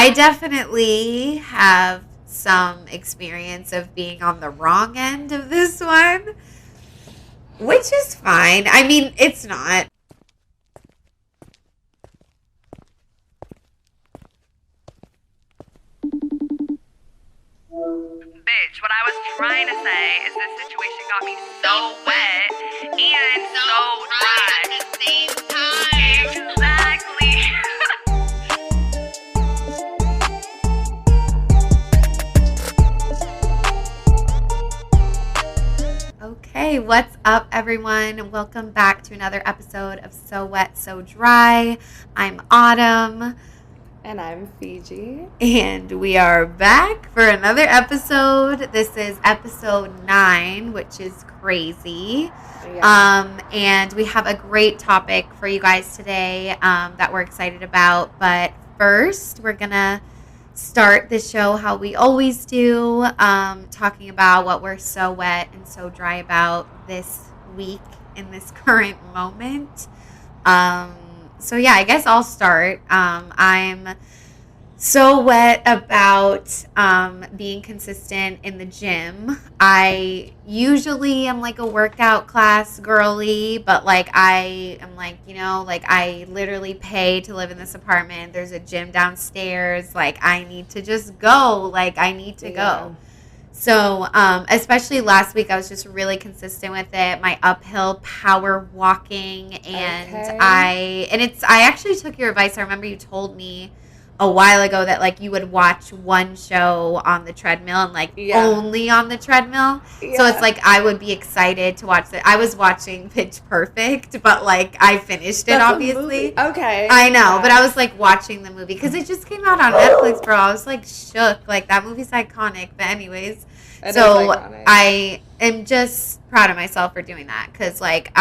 I definitely have some experience of being on the wrong end of this one, which is fine. I mean, it's not. Bitch, what I was trying to say is this situation got me so wet and so dry at the same time. Exactly. Okay, what's up, everyone? Welcome back to another episode of So Wet, So Dry. I'm Autumn. And I'm Fiji. And we are back for another episode. This is episode 9, which is crazy. Yeah. And we have a great topic for you guys today that we're excited about. But first, we're going to start the show how we always do, talking about what we're so wet and so dry about this week in this current moment. So yeah, I guess I'll start. I'm so wet about being consistent in the gym. I usually am like a workout class girly, but like I am like, I literally pay to live in this apartment. There's a gym downstairs. Like I need to just go. Like I need to go. So, especially last week, I was just really consistent with it. My uphill power walking, and I actually took your advice. I remember you told me a while ago that like you would watch one show on the treadmill and like only on the treadmill. Yeah. So it's like I would be excited to watch it. I was watching Pitch Perfect, but like I finished it obviously. Okay. I know, but I was like watching the movie because it just came out on Netflix, bro. I was like shook. Like that movie's iconic. But anyways, so I am just proud of myself for doing that because like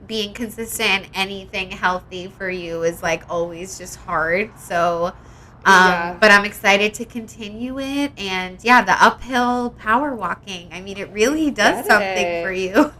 being consistent in anything healthy for you is like always just hard. So but I'm excited to continue it. And yeah, the uphill power walking, I mean, it really does something for you.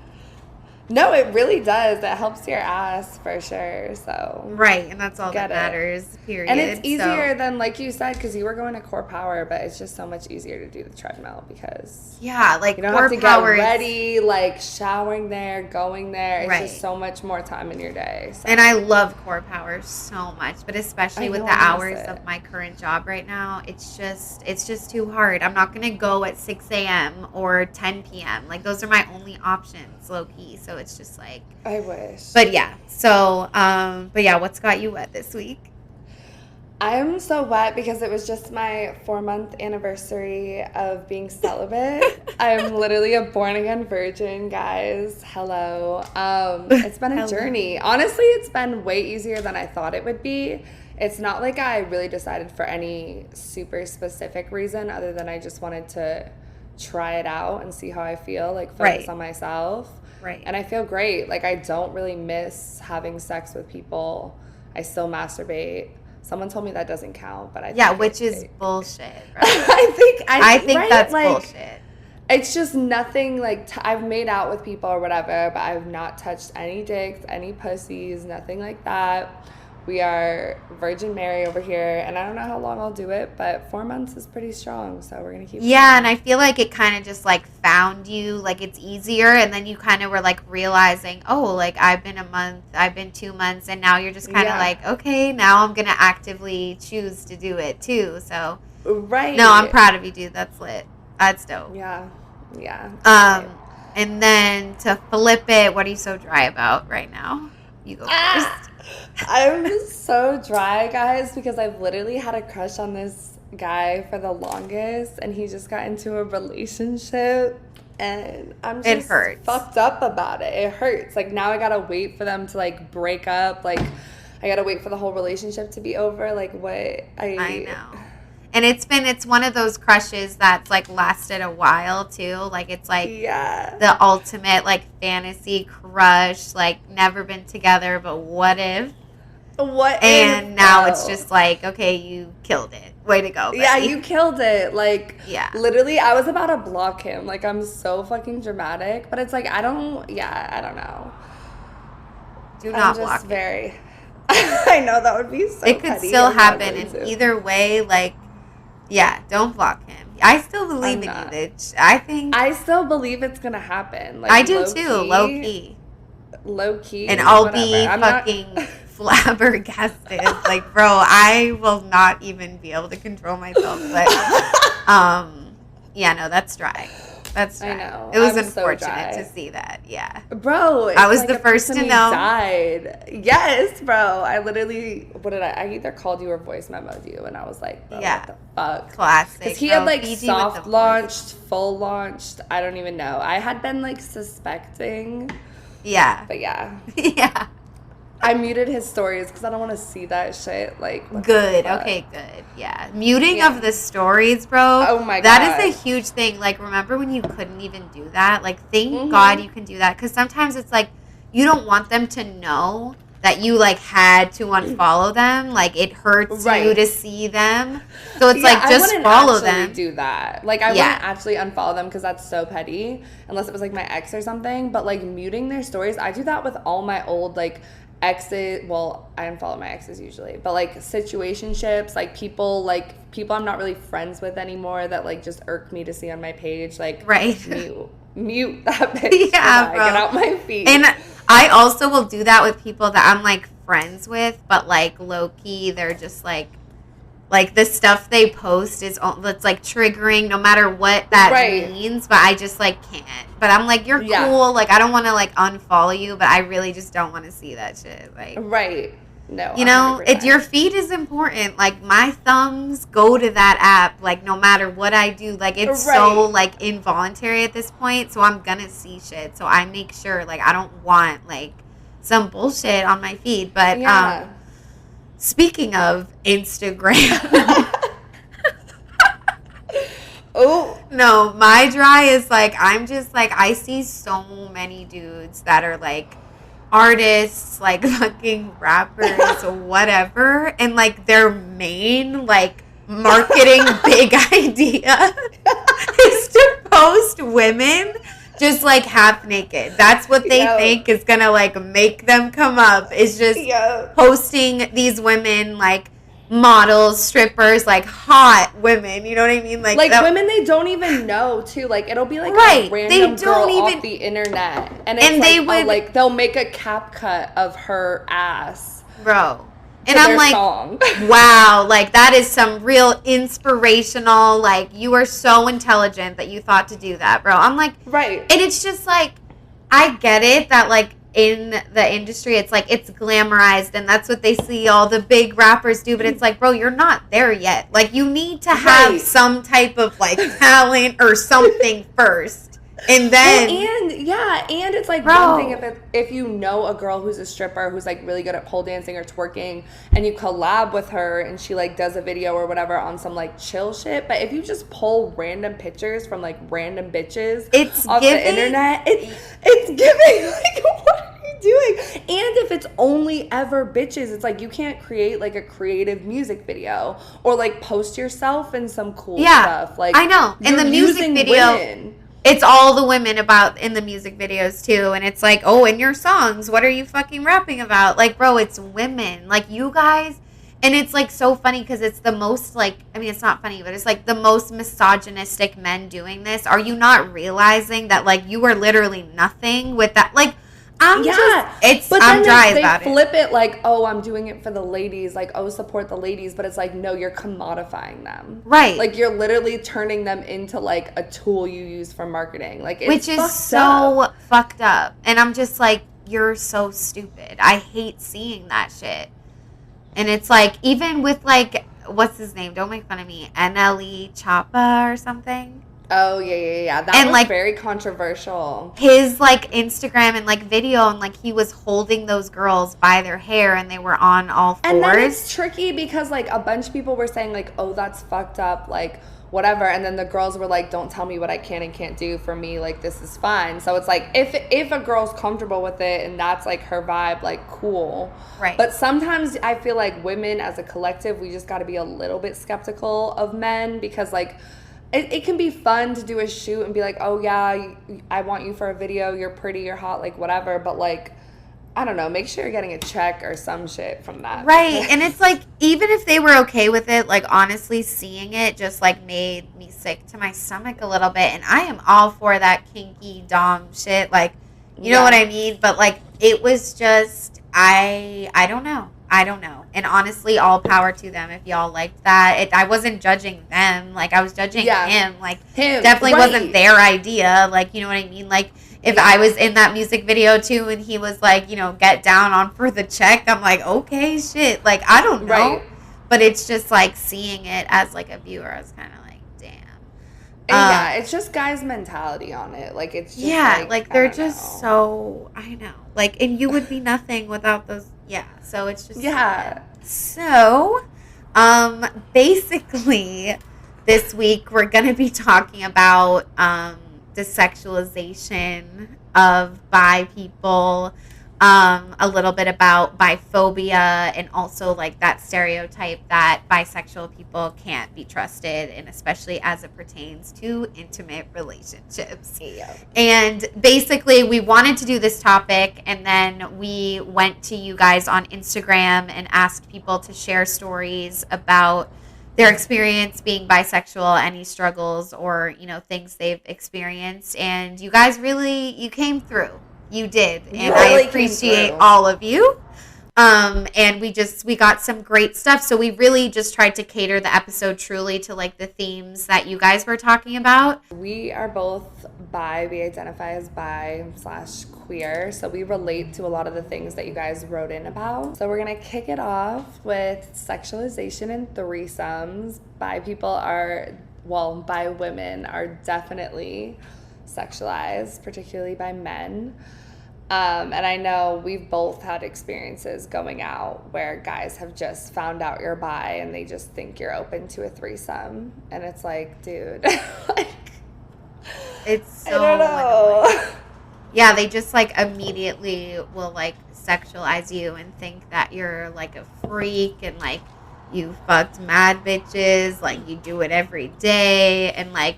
No, it really does. It helps your ass for sure. So right, and that's all that matters. Period. And it's easier than like you said because you were going to core power, but it's just so much easier to do the treadmill because like you don't have to get ready, like showering there, going there. It's just so much more time in your day. So. And I love core power so much, but especially with the hours of my current job right now, it's just too hard. I'm not gonna go at 6 a.m. or 10 p.m. Like those are my only options, low key. So it's just like I wish. But yeah, so but yeah, what's got you wet this week? I'm so wet because it was just my 4-month anniversary of being celibate. I'm literally a born again virgin, guys. Hello. It's been a journey. Honestly, it's been way easier than I thought it would be. It's not like I really decided for any super specific reason other than I just wanted to try it out and see how I feel, like focus on myself. Right. And I feel great. Like I don't really miss having sex with people. I still masturbate. Someone told me that doesn't count, but I think which is bullshit. Right? I think that's bullshit. It's just nothing like I've made out with people or whatever, but I've not touched any dicks, any pussies, nothing like that. We are Virgin Mary over here, and I don't know how long I'll do it, but 4 months is pretty strong, so we're going to keep going. And I feel like it kind of just, like, found you, like, it's easier, and then you kind of were, like, realizing, oh, like, I've been a month, I've been 2 months, and now you're just kind of like, okay, now I'm going to actively choose to do it, too, so. Right. No, I'm proud of you, dude. That's lit. That's dope. Yeah. And then to flip it, what are you so dry about right now? You go first. I'm so dry, guys, because I've literally had a crush on this guy for the longest, and he just got into a relationship, and I'm just fucked up about it. It hurts. Like, now I gotta wait for them to, like, break up. Like, I gotta wait for the whole relationship to be over. Like, what? I know. And it's one of those crushes that's, like, lasted a while, too. Like, it's, like, the ultimate, like, fantasy crush. Like, never been together, but what if? And now it's just, like, okay, you killed it. Way to go, buddy. Yeah, you killed it. Like, literally, I was about to block him. Like, I'm so fucking dramatic. But it's, like, I don't know. Do not block him. I know, that would be so It could petty. still I'm not happen, going and to. either way, like, yeah, don't block him. I still believe in you, not. bitch. I think I still believe it's gonna happen. Like, I do too, low key. Low key. And I'll whatever. be I'm fucking not... flabbergasted. Like, bro, I will not even be able to control myself. But, yeah, no, that's dry. That's dry. I know. It was I'm so unfortunate dry. to see that. Yeah. Bro, I was like the a first person to who know. Died. Yes, bro. I literally, I either called you or voice memoed you, and I was like, bro, Yeah. what the fuck? Classic. Because he bro. had like Fiji with the soft voice. launched, full launched. I don't even know. I had been like suspecting, Yeah. but yeah. Yeah. I muted his stories because I don't want to see that shit. Like, what the Good. fuck? Okay, good. Yeah. Muting Yeah. of the stories, bro. Oh my That God. is a huge thing. Like, remember when you couldn't even do that? Like, thank Mhm. God you can do that. Because sometimes it's like, you don't want them to know that you, like, had to unfollow them. Like, it hurts you Right. to see them. So it's Yeah, like, just I wouldn't follow actually them. do that. Like, I Yeah. wouldn't actually unfollow them because that's so petty, unless it was like my ex or something. But like muting their stories, I do that with all my old like exes. Well, I unfollow my exes usually, but like situationships, like people I'm not really friends with anymore that like just irk me to see on my page. Like, Right. mute that bitch. Yeah, Goodbye. bro. Get out my feed. And I also will do that with people that I'm, like, friends with, but, like, low-key, they're just, like the stuff they post is that's like triggering no matter what that Right. means, but I just like can't. But I'm like, you're Yeah. cool. Like, I don't want to like unfollow you, but I really just don't want to see that shit. Like, Right. No. you know, 100%. your feed is important. Like, my thumbs go to that app, like, no matter what I do. Like, it's so Right. like involuntary at this point, so I'm gonna see shit. So I make sure, like, I don't want like some bullshit on my feed. But Yeah. speaking of Instagram, Oh. no, my dry is like, I'm just like, I see so many dudes that are like artists, like fucking rappers, whatever, and like their main like marketing big idea is to post women just like half naked. That's what they Yo. think is gonna like make them come up, is just Yeah. posting these women like models, strippers, like hot women, you know what I mean? Like that, women they don't even know too. Like it'll be like Right, a they random don't girl even- off the internet, and it's And like, they oh, would- like they'll make a cap cut of her ass. bro. To And I'm their like, song. wow, like that is some real inspirational, like you are so intelligent that you thought to do that, bro. I'm like, Right. and it's just like, I get it that like in the industry, it's like it's glamorized and that's what they see all the big rappers do, but it's like, bro, you're not there yet. Like, you need to have Right. some type of like talent or something first. And then and it's like Bro. one thing if you know a girl who's a stripper who's like really good at pole dancing or twerking, and you collab with her and she like does a video or whatever on some like chill shit. But if you just pull random pictures from like random bitches It's off giving- the internet, it's giving like what are you doing? And if it's only ever bitches, it's like you can't create like a creative music video or like post yourself in some cool Yeah, stuff. Like I know. And you're the music using video- women. it's all the women about in the music videos too, and it's like, oh, in your songs, what are you fucking rapping about? Like, bro, it's women, like you guys. And it's like so funny because it's the most like, I mean, it's not funny, but it's like the most misogynistic men doing this. Are you not realizing that like you are literally nothing with that? Like, I'm then dry they about it. flip it like, oh, I'm doing it for the ladies, like, oh, support the ladies, but it's like, no, you're commodifying them, Right. Like you're literally turning them into like a tool you use for marketing, like, it's Which is fucked so up. fucked up. And I'm just like, you're so stupid. I hate seeing that shit. And it's like, even with like, what's his name? Don't make fun of me. NLE Choppa or something. Oh yeah. That And, was like, very controversial. His like Instagram and like video, and like he was holding those girls by their hair and they were on all fours. And then it's tricky because like a bunch of people were saying like, oh, that's fucked up, like whatever, and then the girls were like, don't tell me what I can and can't do. For me, like, this is fine. So it's like, if a girl's comfortable with it and that's like her vibe, like, cool. Right. But sometimes I feel like women as a collective, we just got to be a little bit skeptical of men, because like it can be fun to do a shoot and be like, oh yeah, I want you for a video, you're pretty, you're hot, like whatever, but like I don't know, make sure you're getting a check or some shit from that. Right. And it's like, even if they were okay with it, like, honestly, seeing it just, like, made me sick to my stomach a little bit. And I am all for that kinky dom shit. Like, you know what I mean? But, like, it was just, I don't know. I don't know. And honestly, all power to them if y'all liked that. I wasn't judging them. Like, I was judging him. Like, definitely wasn't their idea. Like, you know what I mean? Like, if I was in that music video too and he was like, you know, get down on for the check, I'm like, okay, shit. Like, I don't know. Right. But it's just like seeing it as like a viewer, I was kind of like, damn. And it's just guys' mentality on it. Like, it's just like they're just so, I know. Like, and you would be nothing without those. Yeah. So it's just. Yeah. So, basically, this week we're going to be talking about, the sexualization of bi people, a little bit about biphobia, and also like that stereotype that bisexual people can't be trusted, and especially as it pertains to intimate relationships. Yeah. And basically we wanted to do this topic, and then we went to you guys on Instagram and asked people to share stories about their experience being bisexual, any struggles or, you know, things they've experienced. And you guys you came through. You did. And I appreciate all of you. And we got some great stuff. So we really just tried to cater the episode truly to like the themes that you guys were talking about. We are both bi. We identify as bi/queer. So we relate to a lot of the things that you guys wrote in about. So we're going to kick it off with sexualization and threesomes. Bi women are definitely sexualized, particularly by men. And I know we've both had experiences going out where guys have just found out you're bi and they just think you're open to a threesome. And it's like, dude, like, it's so I don't know. annoying. Yeah, they just like immediately will like sexualize you and think that you're like a freak and like you fucked mad bitches, like you do it every day. And like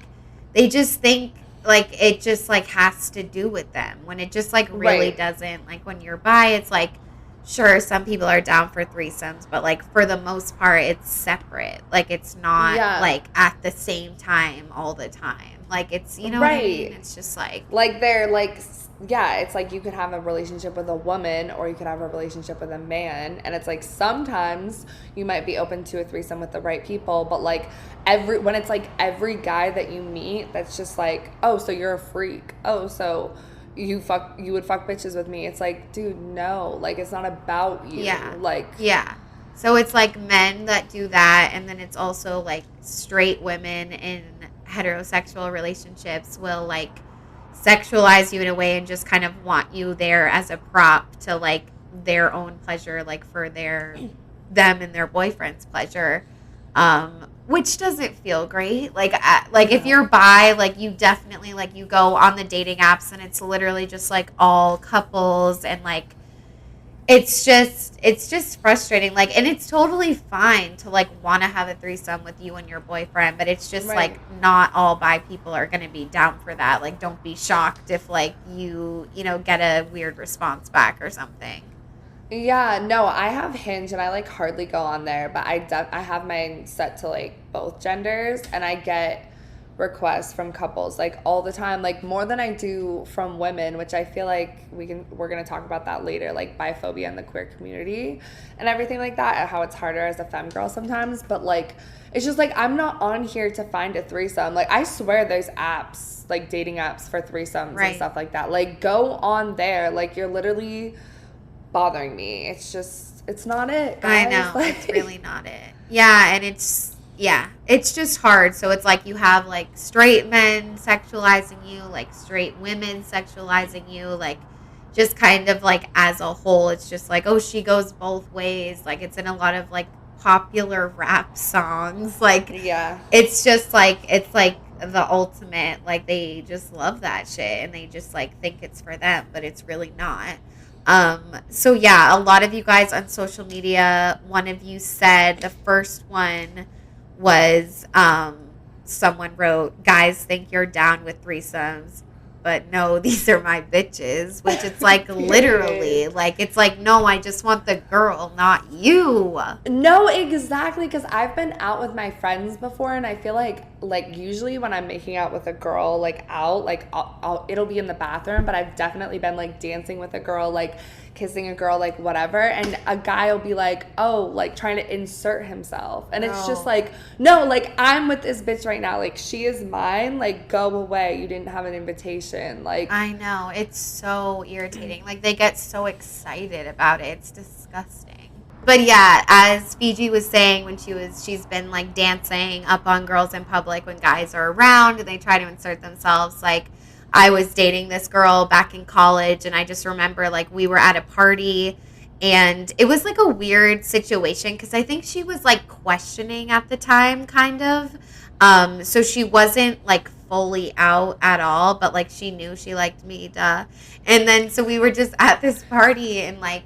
they just think like it just like has to do with them when it just like really doesn't. Like when you're bi, it's like, sure, some people are down for threesomes, but like for the most part it's separate. Like it's not like at the same time all the time. Like it's, you know what I mean? It's just like they're like, yeah, it's like you could have a relationship with a woman or you could have a relationship with a man, and it's like sometimes you might be open to a threesome with the right people, but like when it's like every guy that you meet that's just like, oh, so you're a freak, oh, so you would fuck bitches with me. It's like, dude, no, like it's not about you. So it's like men that do that, and then it's also like straight women in heterosexual relationships will like sexualize you in a way and just kind of want you there as a prop to like their own pleasure, like for them and their boyfriend's pleasure, which doesn't feel great. Like if you're bi, like you definitely like you go on the dating apps and it's literally just like all couples, and like it's just frustrating. Like, and it's totally fine to like want to have a threesome with you and your boyfriend, but it's just like not all bi people are going to be down for that. Like, don't be shocked if like you know, get a weird response back or something. Yeah, no, I have Hinge and I like hardly go on there, but I have mine set to like both genders, and I get requests from couples like all the time, like more than I do from women, which I feel like we're gonna talk about that later, like biphobia in the queer community and everything like that, and how it's harder as a femme girl sometimes. But like it's just like I'm not on here to find a threesome. Like I swear there's apps, like dating apps for threesomes and stuff like that. Like go on there, like you're literally bothering me. It's not it, guys. I know, like, it's really not it. Yeah, and it's just hard. So it's like you have like straight men sexualizing you, like straight women sexualizing you, like just kind of like as a whole, it's just like, oh, she goes both ways. Like it's in a lot of like popular rap songs. Like it's just like, it's like the ultimate, like they just love that shit and they just like think it's for them, but it's really not. So yeah, a lot of you guys on social media, one of you said, the first one was, someone wrote, guys think you're down with threesomes. but no, these are my bitches, which it's like literally, like, it's like, no, I just want the girl, not you. No, exactly, because I've been out with my friends before, and I feel like usually when I'm making out with a girl, like out, like it'll be in the bathroom, but I've definitely been like dancing with a girl, like kissing a girl, like whatever, and a guy will be like, oh, like trying to insert himself, and it's just like, no, like I'm with this bitch right now, like she is mine, like go away, you didn't have an invitation. Like, I know, it's so irritating. Like, they get so excited about it. It's disgusting. But yeah, as Fiji was saying, when she's been like dancing up on girls in public when guys are around and they try to insert themselves. Like, I was dating this girl back in college, and I just remember like we were at a party, and it was like a weird situation because I think she was like questioning at the time, kind of. So she wasn't like fully out at all, but like she knew she liked me, duh. And then so we were just at this party, and like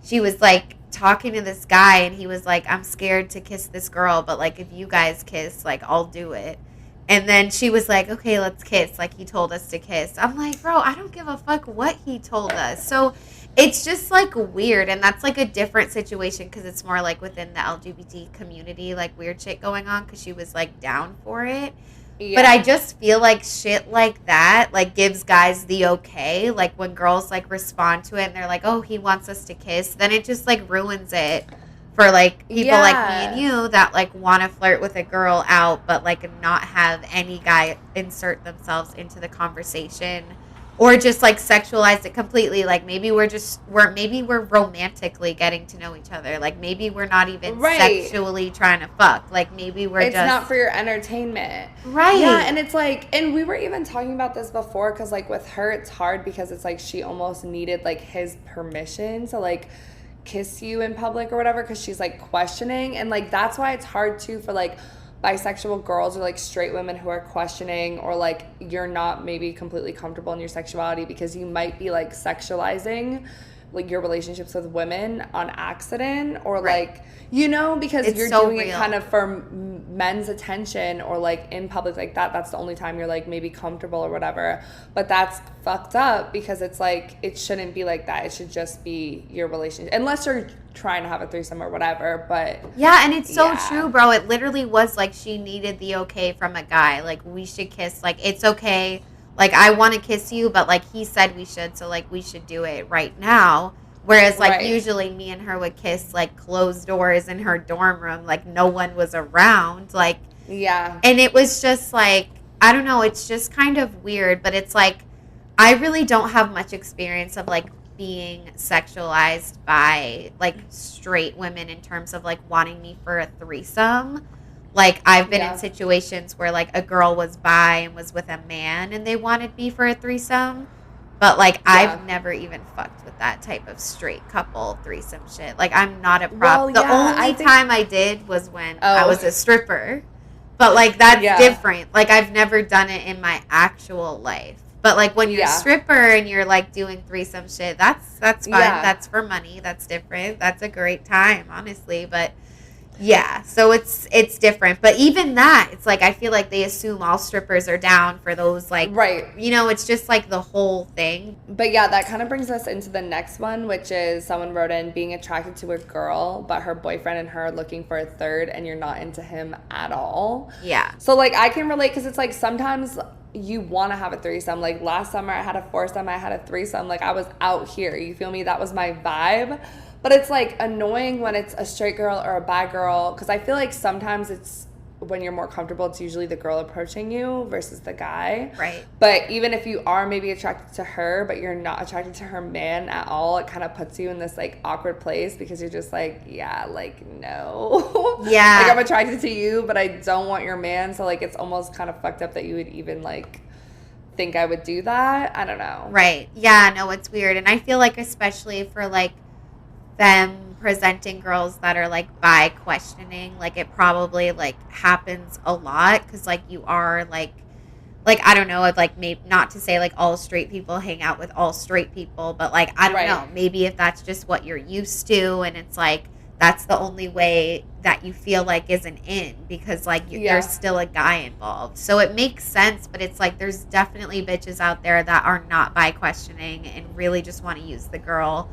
she was like talking to this guy, and he was like, I'm scared to kiss this girl, but like if you guys kiss, like I'll do it. And then she was like, okay, let's kiss. Like, he told us to kiss. I'm like, bro, I don't give a fuck what he told us. So it's just like weird. And that's like a different situation because it's more like within the LGBT community, like weird shit going on because she was like down for it. Yeah. But I just feel like shit like that like gives guys the okay. Like when girls like respond to it and they're like, oh, he wants us to kiss, then it just like ruins it for like people like me and you that like want to flirt with a girl out but like not have any guy insert themselves into the conversation or just like sexualize it completely. Like maybe we're romantically getting to know each other. Like maybe we're not even sexually trying to fuck. Like maybe it's not for your entertainment. Right. Yeah, and it's like, and we were even talking about this before because like with her it's hard because it's like she almost needed like his permission to like kiss you in public or whatever because she's like questioning, and like that's why it's hard too for like bisexual girls or like straight women who are questioning or like you're not maybe completely comfortable in your sexuality because you might be like sexualizing like your relationships with women on accident or like, you know, because you're so doing it kind of for men's attention or like in public like that's the only time you're like maybe comfortable or whatever. But that's fucked up because it's like it shouldn't be like that. It should just be your relationship unless you're trying to have a threesome or whatever. But yeah, and it's so true, bro. It literally was like she needed the okay from a guy. Like we should kiss. Like it's okay. Like, I want to kiss you, but, like, he said we should, so, like, we should do it right now. Whereas, like, usually me and her would kiss, like, closed doors in her dorm room. Like, no one was around. Like, yeah. And it was just, like, I don't know. It's just kind of weird. But it's, like, I really don't have much experience of, like, being sexualized by, like, straight women in terms of, like, wanting me for a threesome. Like, I've been in situations where, like, a girl was bi and was with a man and they wanted me for a threesome. But, like, I've never even fucked with that type of straight couple threesome shit. Like, I'm not a prop. The only time I did was when I was a stripper. But, like, that's different. Like, I've never done it in my actual life. But, like, when you're a stripper and you're, like, doing threesome shit, that's fine. Yeah. That's for money. That's different. That's a great time, honestly. But... yeah, so it's different. But even that, it's like I feel like they assume all strippers are down for those, like, you know, it's just like the whole thing. But yeah, that kind of brings us into the next one, which is someone wrote in being attracted to a girl, but her boyfriend and her are looking for a third and you're not into him at all. Yeah. So, like, I can relate because it's like sometimes you want to have a threesome. Like, last summer I had a foursome, I had a threesome. Like, I was out here. You feel me? That was my vibe. But it's, like, annoying when it's a straight girl or a bi girl because I feel like sometimes it's when you're more comfortable, it's usually the girl approaching you versus the guy. Right. But even if you are maybe attracted to her, but you're not attracted to her man at all, it kind of puts you in this, like, awkward place because you're just like, yeah, like, no. Yeah. Like, I'm attracted to you, but I don't want your man. So, like, it's almost kind of fucked up that you would even, like, think I would do that. I don't know. Right. Yeah, no, it's weird. And I feel like especially for, like, them presenting girls that are like bi questioning, like it probably like happens a lot because like you are like I don't know, like maybe not to say like all straight people hang out with all straight people, but like I don't know, maybe if that's just what you're used to and it's like that's the only way that you feel like is an in, because like there's still a guy involved. So it makes sense, but it's like there's definitely bitches out there that are not bi questioning and really just want to use the girl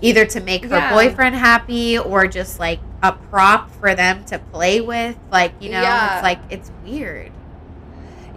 either to make her boyfriend happy or just like a prop for them to play with. Like, you know, it's like, it's weird.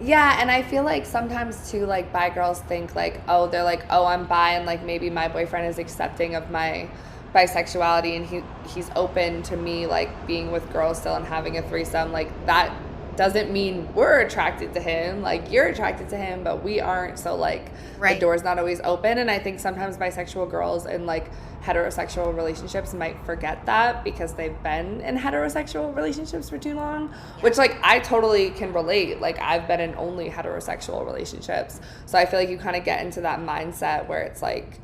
Yeah, and I feel like sometimes too, like, bi girls think like, oh, they're like, oh, I'm bi, and like maybe my boyfriend is accepting of my bisexuality and he's open to me like being with girls still and having a threesome. Like, that doesn't mean we're attracted to him. Like, you're attracted to him, but we aren't. So like the door's not always open. And I think sometimes bisexual girls in like heterosexual relationships might forget that because they've been in heterosexual relationships for too long, which like I totally can relate. Like, I've been in only heterosexual relationships, so I feel like you kind of get into that mindset where it's like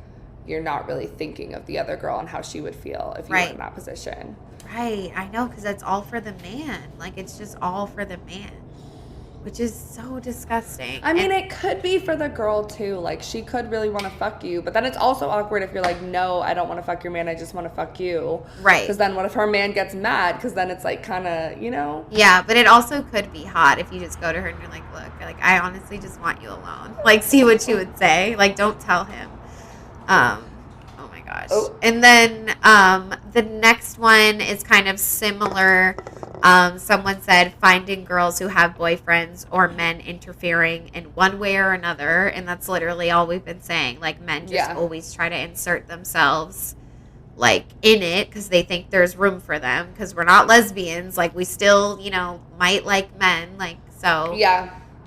you're not really thinking of the other girl and how she would feel if you were in that position. Right, I know, because it's all for the man. Like, it's just all for the man, which is so disgusting. I mean, it could be for the girl, too. Like, she could really want to fuck you, but then it's also awkward if you're like, no, I don't want to fuck your man, I just want to fuck you. Right. Because then what if her man gets mad? Because then it's, like, kind of, you know? Yeah, but it also could be hot if you just go to her and you're like, look, like, I honestly just want you alone. Like, see what she would say. Like, don't tell him. Oh my gosh. Oh. And then the next one is kind of similar. Someone said finding girls who have boyfriends or men interfering in one way or another, and that's literally all we've been saying. Like, men just always try to insert themselves like in it because they think there's room for them, because we're not lesbians. Like, we still, you know, might like men. Like, so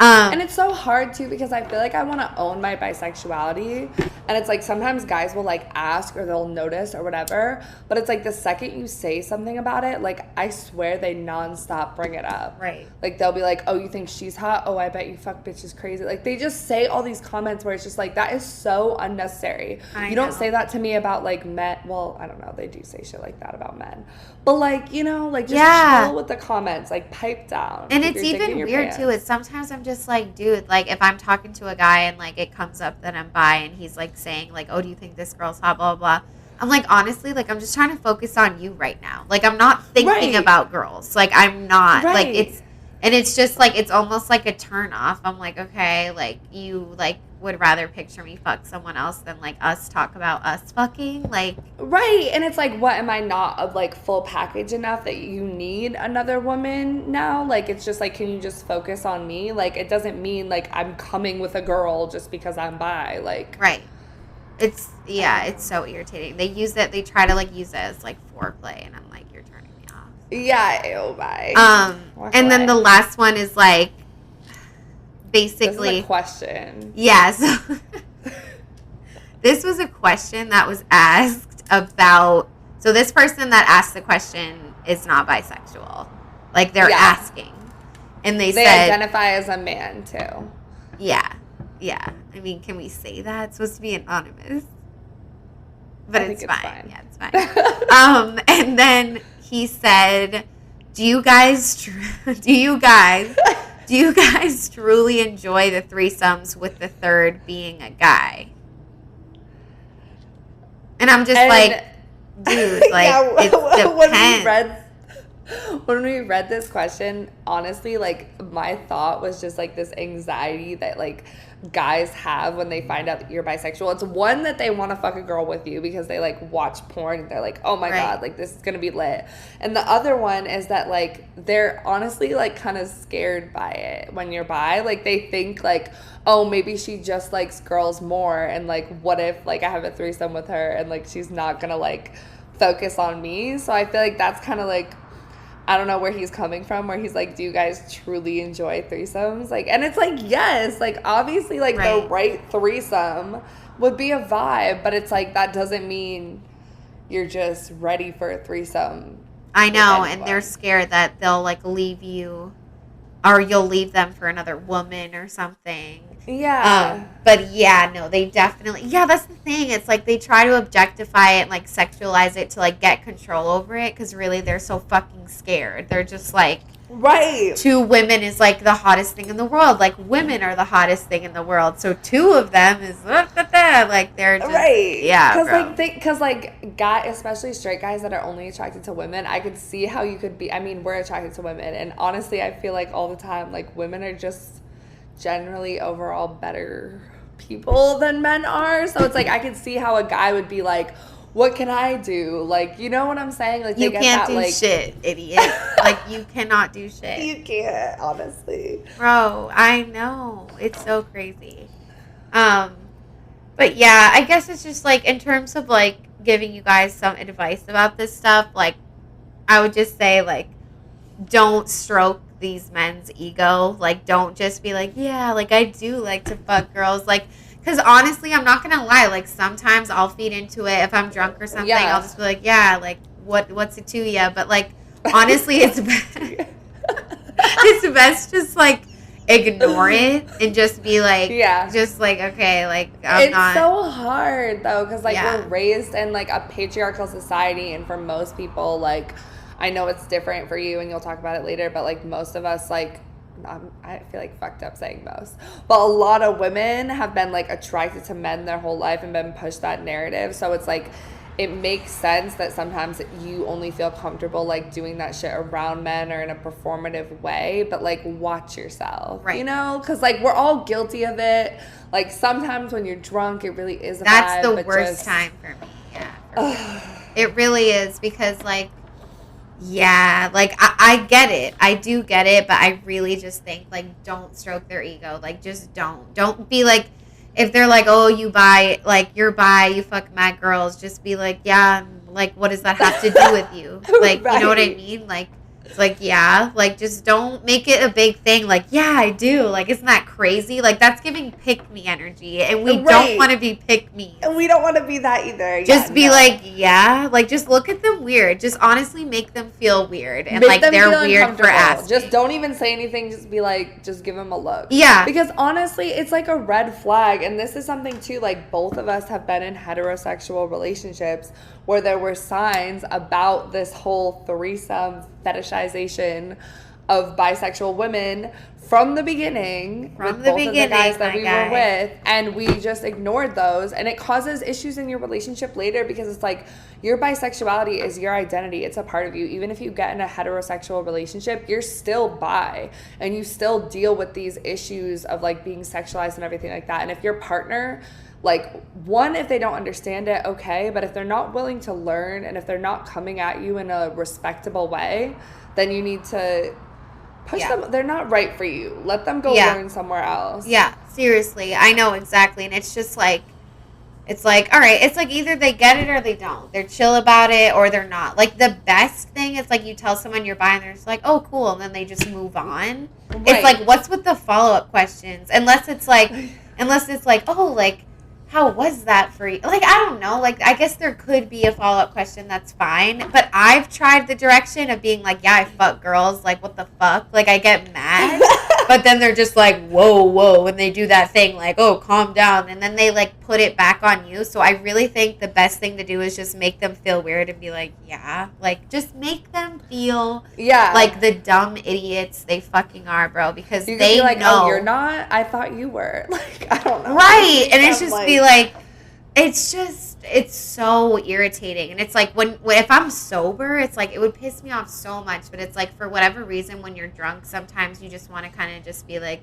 and it's so hard too because I feel like I want to own my bisexuality, and it's like sometimes guys will like ask or they'll notice or whatever, but it's like the second you say something about it, like I swear they nonstop bring it up. Right. Like, they'll be like, oh, you think she's hot? Oh, I bet you fuck bitches crazy. Like, they just say all these comments where it's just like, that is so unnecessary. You don't say that to me about like men. Well, I don't know, they do say shit like that about men, but like, you know, like just chill with the comments, like pipe down. And it's even weird too. It's sometimes I'm just like, dude, like if I'm talking to a guy and like it comes up that I'm bi and he's like saying like, oh, do you think this girl's hot, blah, blah, blah. I'm like, honestly, like I'm just trying to focus on you right now. Like, I'm not thinking about girls. Like, I'm not like it's just like, it's almost like a turn off. I'm like, okay, like you like would rather picture me fuck someone else than like us talk about us fucking, like. Right. And it's like, what, am I not a like full package enough that you need another woman now? Like, it's just like, can you just focus on me? Like, it doesn't mean like I'm coming with a girl just because I'm bi. Like, right. It's so irritating. They try to like use it as like foreplay, and I'm like, you're turning me off. Yeah, ew, bye. And then the last one is like, basically, this is a question. Yeah, so this was a question that was asked about, so this person that asked the question is not bisexual. Like, they're asking. And they said, identify as a man too. Yeah. I mean, can we say that? It's supposed to be anonymous. But it's fine. Yeah, it's fine. And then he said, do you guys truly enjoy the threesomes with the third being a guy? And I'm just like, dude, like, it depends. When we read this question, honestly, like, my thought was just, like, this anxiety that, like, guys have when they find out that you're bisexual. It's one that they want to fuck a girl with you because they, like, watch porn and they're like, oh, my God, like, this is going to be lit. And the other one is that, like, they're honestly, like, kind of scared by it when you're bi. Like, they think, like, oh, maybe she just likes girls more, and, like, what if, like, I have a threesome with her and, like, she's not going to, like, focus on me? So I feel like that's kind of, like, I don't know where he's coming from, where he's like, do you guys truly enjoy threesomes? Like, and it's like, yes, like, obviously, like, the right threesome would be a vibe, but it's like, that doesn't mean you're just ready for a threesome. I know, and they're scared that they'll, like, leave you, or you'll leave them for another woman or something. Yeah. But yeah, no, they definitely, that's the thing. It's like they try to objectify it and like sexualize it to like get control over it, because really they're so fucking scared. They're just like, Right. 2 women is like the hottest thing in the world. Like women are the hottest thing in the world. So 2 of them is like they're just Right. yeah, bro. Because guy, especially straight guys that are only attracted to women, I could see how you could be. I mean, we're attracted to women, and honestly, I feel like all the time, like women are just generally overall better people than men are. So it's like I could see how a guy would be like, what can I do? Like, you know what I'm saying? Like, You they get can't that, do like, shit, idiot. Like you cannot do shit. you can't, honestly. Bro, I know. It's so crazy. But yeah, I guess it's just like in terms of like giving you guys some advice about this stuff, like I would just say like don't stroke these men's ego. Like don't just be like, yeah, like I do like to fuck girls. Like because honestly, I'm not gonna lie. Like sometimes I'll feed into it if I'm drunk or something. Yeah. I'll just be like, yeah, like what's it to you? But like honestly, it's it's best just like ignore it and just be like, Yeah. just like okay, like It's so hard though, because like Yeah. we're raised in like a patriarchal society, and for most people, like I know it's different for you, and you'll talk about it later, but like most of us, like I feel like fucked up saying most, but a lot of women have been like attracted to men their whole life and been pushed that narrative. So it's like it makes sense that sometimes you only feel comfortable like doing that shit around men or in a performative way, but like watch yourself, Right. you know, because like we're all guilty of it. Like sometimes when you're drunk, it really is a that's vibe, the but worst time for me. Yeah, for me. It really is because like yeah, like I get it. I do get it, but I really just think like don't stroke their ego. Like just don't be like if they're like, oh, you buy like you're bi, you fuck mad girls, just be like, yeah, like what does that have to do with you? Like you know what I Right. mean? Like it's like yeah, like just don't make it a big thing. Like yeah, I do. Like isn't that crazy? Like that's giving pick me energy, and we don't Right. want to be pick me. And we don't want to be that either. Just Yeah, be no. like, yeah, like just look at them weird. Just honestly make them feel weird and Make like them they're feel weird for uncomfortable. asking. Just don't even say anything. Just be like, just give them a look. Yeah. Because honestly, it's like a red flag. And this is something too, like both of us have been in heterosexual relationships where there were signs about this whole threesome fetishization of bisexual women from the beginning. From with the both beginning, of the guys that my we guy. were with, and we just ignored those, and it causes issues in your relationship later because it's like your bisexuality is your identity. It's a part of you. Even if you get in a heterosexual relationship, you're still bi, and you still deal with these issues of like being sexualized and everything like that. And if your partner, like, one, if they don't understand it, okay, but if they're not willing to learn and if they're not coming at you in a respectable way, then you need to push Yeah. them. They're not right for you. Let them go Yeah. learn somewhere else. Yeah, seriously. I know exactly. And it's just like, it's like, all right, it's like either they get it or they don't. They're chill about it or they're not. Like the best thing is like you tell someone you're bi and they're just like, oh, cool. And then they just move on. Right. It's like, what's with the follow-up questions? Unless it's like, oh, like, how was that for you? Like, I don't know. Like, I guess there could be a follow-up question. That's fine. But I've tried the direction of being like, yeah, I fuck girls. Like, what the fuck? Like, I get mad. But then they're just like, whoa. When they do that thing, like, oh, calm down. And then they, like, put it back on you. So I really think the best thing to do is just make them feel weird and be like, yeah. Like, just make them feel Yeah. like the dumb idiots they fucking are, bro. Because you could they be like, know. oh, you're not? I thought you were. Like, I don't know. Right. And it's I'm just be like, it's so irritating. And it's like when if I'm sober, it's like it would piss me off so much. But it's like for whatever reason, when you're drunk, sometimes you just want to kind of just be like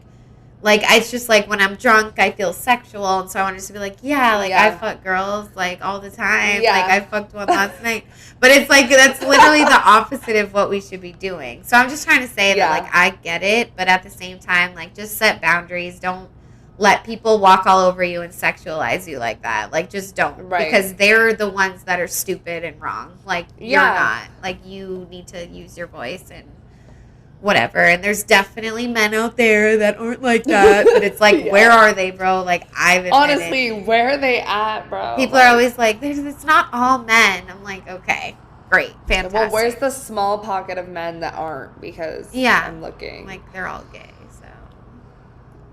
it's just like when I'm drunk, I feel sexual. And so I want to just be like, yeah, like I fuck girls like all the time. Yeah. Like I fucked one last night. But it's like that's literally the opposite of what we should be doing. So I'm just trying to say that like I get it. But at the same time, like just set boundaries. Don't let people walk all over you and sexualize you like that. Like, just don't. Right. Because they're the ones that are stupid and wrong. Like, you're not. Like, you need to use your voice and whatever. And there's definitely men out there that aren't like that. But it's like, where are they, bro? Like, I've admitted. Honestly, where are they at, bro? People are always like, it's not all men. I'm like, okay, great, fantastic. Well, where's the small pocket of men that aren't? Because I'm looking. Like, they're all gay.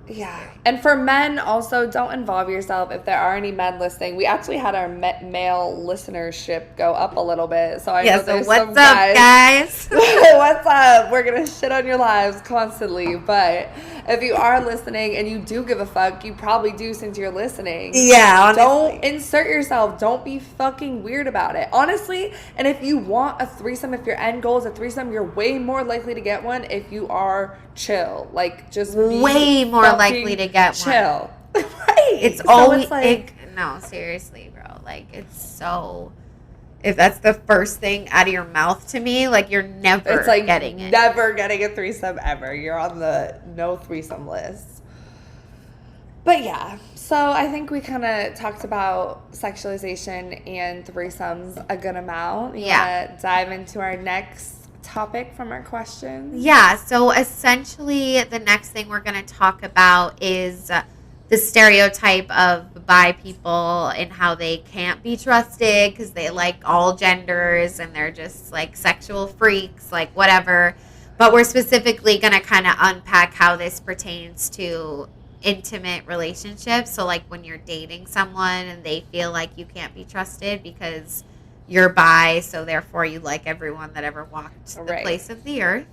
Yeah. And for men, also, don't involve yourself. If there are any men listening, we actually had our male listenership go up a little bit. So I know So there's what's some up, guys. guys? What's up? We're going to shit on your lives constantly. But if you are listening and you do give a fuck, you probably do since you're listening. Yeah, honestly. Don't insert yourself. Don't be fucking weird about it. Honestly, and if you want a threesome, if your end goal is a threesome, you're way more likely to get one if you are chill. Like, just be way more likely to get chill. one. Right. It's so always it's like, no, seriously, bro. Like, it's so. If that's the first thing out of your mouth to me, like, you're never it's like getting it. Never getting a threesome ever. You're on the no threesome list. But yeah, so I think we kind of talked about sexualization and threesomes a good amount. You want to dive into our next topic from our questions? Yeah, so essentially the next thing we're going to talk about is the stereotype of bi people and how they can't be trusted because they like all genders and they're just like sexual freaks, like whatever. But we're specifically going to kind of unpack how this pertains to intimate relationships. So like when you're dating someone and they feel like you can't be trusted because you're bi, so therefore you like everyone that ever walked the place of the earth.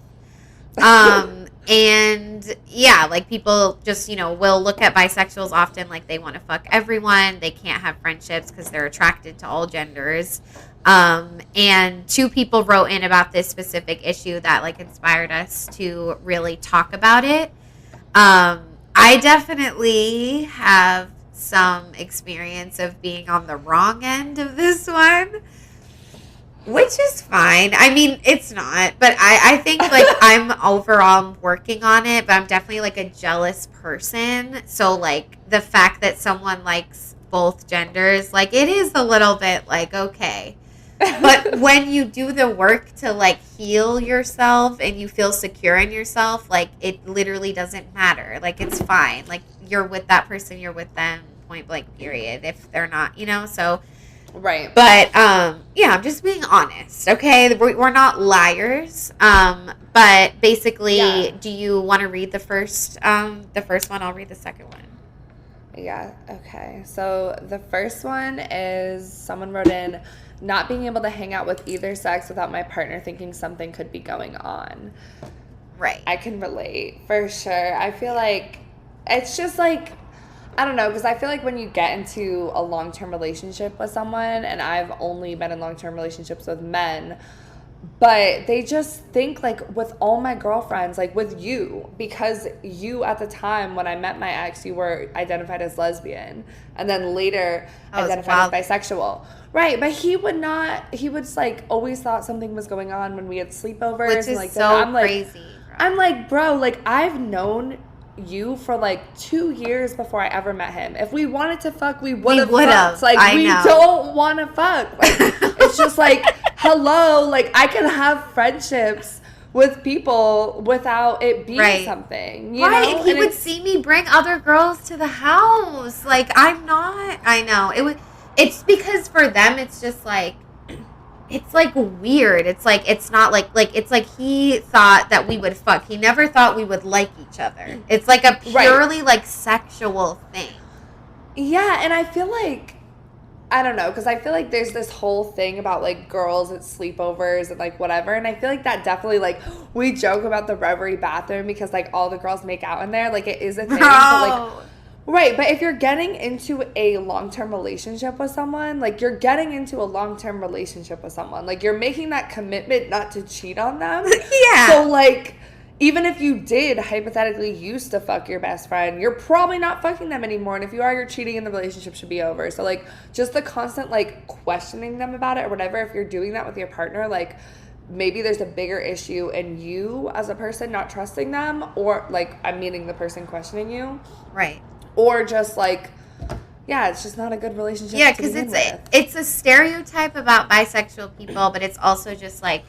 And yeah, like people just, will look at bisexuals often like they want to fuck everyone. They can't have friendships because they're attracted to all genders. And 2 people wrote in about this specific issue that like inspired us to really talk about it. I definitely have some experience of being on the wrong end of this one, which is fine. I mean, it's not, but I think like I'm overall working on it, but I'm definitely like a jealous person. So like the fact that someone likes both genders, like it is a little bit like, okay. But when you do the work to like heal yourself and you feel secure in yourself, like it literally doesn't matter. Like it's fine. Like you're with that person, you're with them, point blank period. If they're not, so. Right. But yeah, I'm just being honest. Okay, we're not liars. But basically, do you want to read the first one? I'll read the second one. Yeah. Okay. So the first one is someone wrote in, not being able to hang out with either sex without my partner thinking something could be going on. Right. I can relate for sure. I feel like it's just like, I don't know, because I feel like when you get into a long-term relationship with someone, and I've only been in long-term relationships with men, but they just think like with all my girlfriends, like with you, because you at the time when I met my ex, you were identified as lesbian and then later identified as bisexual. Right, but he would like always thought something was going on when we had sleepovers. Which is and like so I'm crazy. Bro. I'm like, bro, like I've known you for like 2 years before I ever met him. If we wanted to fuck, we would have. Like we don't want to fuck. Like, it's just like, hello, like I can have friendships with people without it being something. You know? And he would see me bring other girls to the house. Like I'm not. I know it's because for them it's just like. It's like weird. It's like it's not like it's like he thought that we would fuck. He never thought we would like each other. It's like a purely like sexual thing. Yeah, and I feel like I don't know, because I feel like there's this whole thing about like girls at sleepovers and like whatever, and I feel like that definitely like we joke about the Reverie bathroom because like all the girls make out in there, like it is a thing. But, like, right, but if you're getting into a long-term relationship with someone, like you're getting into a long-term relationship with someone, like you're making that commitment not to cheat on them. Yeah. So like, even if you did hypothetically used to fuck your best friend, you're probably not fucking them anymore. And if you are, you're cheating and the relationship should be over. So like, just the constant like questioning them about it or whatever, if you're doing that with your partner, like maybe there's a bigger issue in you as a person not trusting them, or like I'm meaning the person questioning you. Right. Or just like, yeah, it's just not a good relationship. Yeah, because it's a stereotype about bisexual people, but it's also just like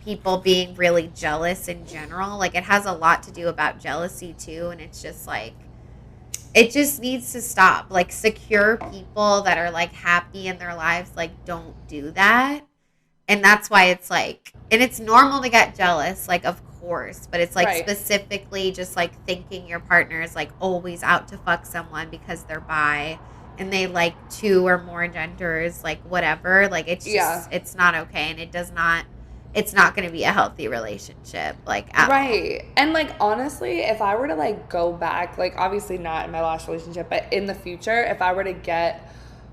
people being really jealous in general. Like it has a lot to do about jealousy too, and it's just like it just needs to stop. Like secure people that are like happy in their lives, like don't do that. And that's why it's like, and it's normal to get jealous. Like of force, but it's like Right. specifically just like thinking your partner is like always out to fuck someone because they're bi and they like two or more genders, like whatever. Like it's just it's not okay, and it's not going to be a healthy relationship, like at all. Right. And like honestly, if I were to like go back, like obviously not in my last relationship, but in the future, if I were to get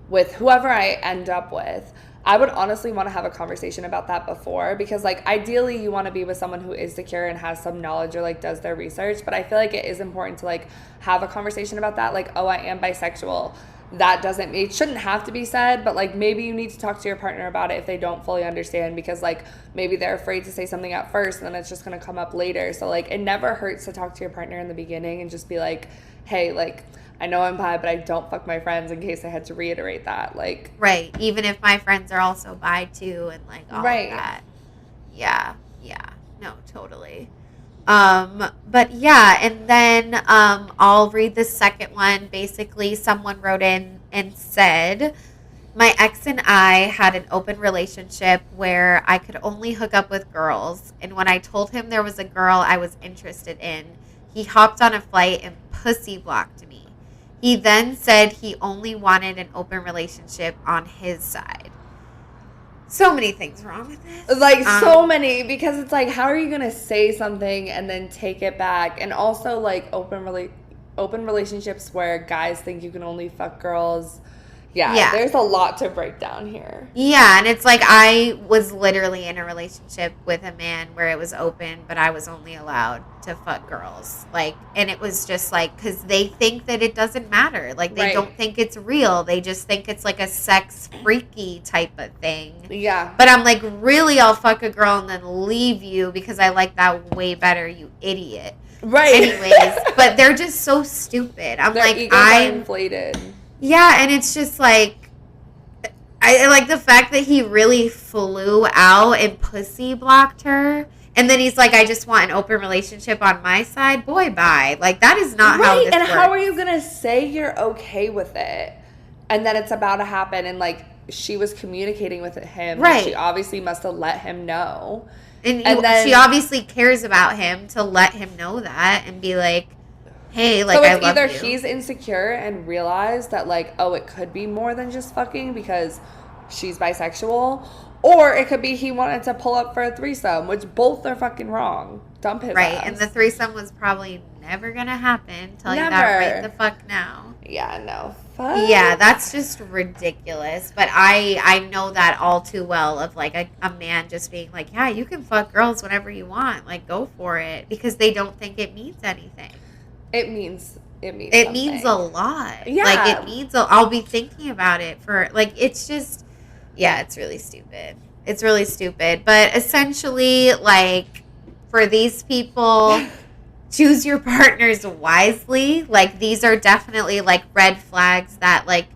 with whoever I end up with, I would honestly want to have a conversation about that before, because like ideally you want to be with someone who is secure and has some knowledge or like does their research, but I feel like it is important to like have a conversation about that, like, oh, I am bisexual. That doesn't, it shouldn't have to be said, but like maybe you need to talk to your partner about it if they don't fully understand, because like maybe they're afraid to say something at first and then it's just going to come up later. So like it never hurts to talk to your partner in the beginning and just be like, hey, like I know I'm bi, but I don't fuck my friends, in case I had to reiterate that. Like, right, even if my friends are also bi too, and like all of that. Yeah, no, totally. But yeah, and then I'll read the second one. Basically, someone wrote in and said, my ex and I had an open relationship where I could only hook up with girls, and when I told him there was a girl I was interested in, he hopped on a flight and pussy blocked me. He then said he only wanted an open relationship on his side. So many things wrong with this. Like so many, because it's like, how are you gonna say something and then take it back? And also like open relationships where guys think you can only fuck girls. Yeah, there's a lot to break down here. Yeah, and it's like I was literally in a relationship with a man where it was open, but I was only allowed to fuck girls. Like, and it was just like, because they think that it doesn't matter. Like, they don't think it's real. They just think it's like a sex freaky type of thing. Yeah. But I'm like, really, I'll fuck a girl and then leave you because I like that way better, you idiot. Right. Anyways, but they're just so stupid. I'm Their like, egos are inflated. Yeah, and it's just like, I like the fact that he really flew out and pussy blocked her. And then he's like, I just want an open relationship on my side. Boy, bye. Like, that is not how this and works. how are you going to say you're okay with it? And then it's about to happen. And, like, she was communicating with him. Right. She obviously must have let him know. And then, she obviously cares about him to let him know that and be like, hey, like, so I it's love either you. He's insecure and realized that, like, oh, it could be more than just fucking because she's bisexual, or it could be he wanted to pull up for a threesome, which both are fucking wrong. Dump his ass. And the threesome was probably never gonna happen. Tell you that right the fuck now. Yeah, no. Fuck. Yeah, that's just ridiculous. But I know that all too well, of like a man just being like, yeah, you can fuck girls whenever you want, like, go for it, because they don't think it means anything. It means a lot. Yeah. Like, it means I'll be thinking about it for, like, it's just, yeah, it's really stupid. It's really stupid. But essentially, like, for these people, choose your partners wisely. Like, these are definitely, like, red flags that, like,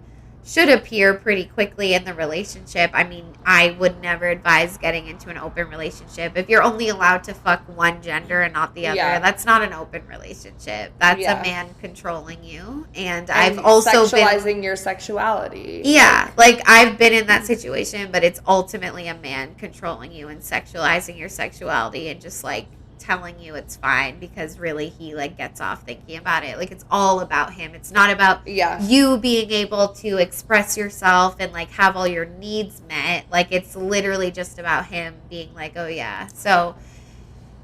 should appear pretty quickly in the relationship. I mean, I would never advise getting into an open relationship. If you're only allowed to fuck one gender and not the other, that's not an open relationship. That's a man controlling you. And I've also sexualizing your sexuality. Yeah, like, I've been in that situation, but it's ultimately a man controlling you and sexualizing your sexuality and just, like, telling you it's fine, because really he, like, gets off thinking about it. Like, it's all about him. It's not about you being able to express yourself and, like, have all your needs met. Like, it's literally just about him being like, oh yeah. So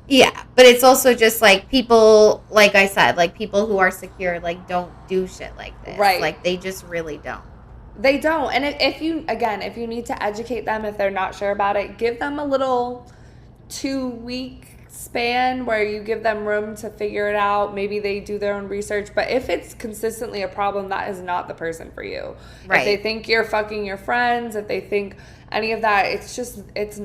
yeah, but it's also just like people, like I said, like, people who are secure, like, don't do shit like this. Right. Like, they just really don't. They don't. And if you need to educate them, if they're not sure about it, give them a little 2-week span where you give them room to figure it out. Maybe they do their own research, but if it's consistently a problem, that is not the person for you. Right. If they think you're fucking your friends, if they think any of that, it's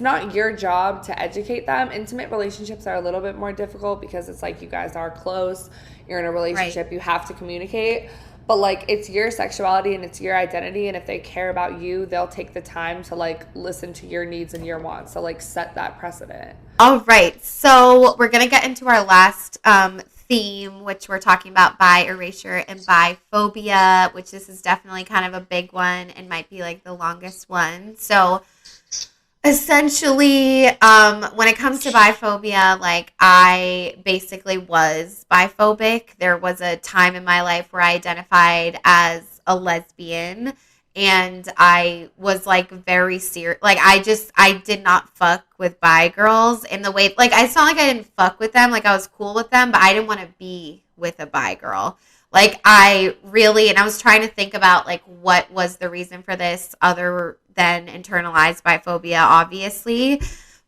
not your job to educate them. Intimate relationships are a little bit more difficult because it's like you guys are close, you're in a relationship, you have to communicate. But, like, it's your sexuality and it's your identity, and if they care about you, they'll take the time to, like, listen to your needs and your wants. So, like, set that precedent. All right. So we're going to get into our last theme, which we're talking about bi-erasure and biphobia, which this is definitely kind of a big one and might be, like, the longest one. So Essentially, when it comes to biphobia, like I basically was biphobic. There was a time in my life where I identified as a lesbian, and I was like very serious. Like I did not fuck with bi girls in the way, like it's not like I didn't fuck with them. Like I was cool with them, but I didn't want to be with a bi girl. Like I really, and I was trying to think about like what was the reason for this other than internalized biphobia, obviously.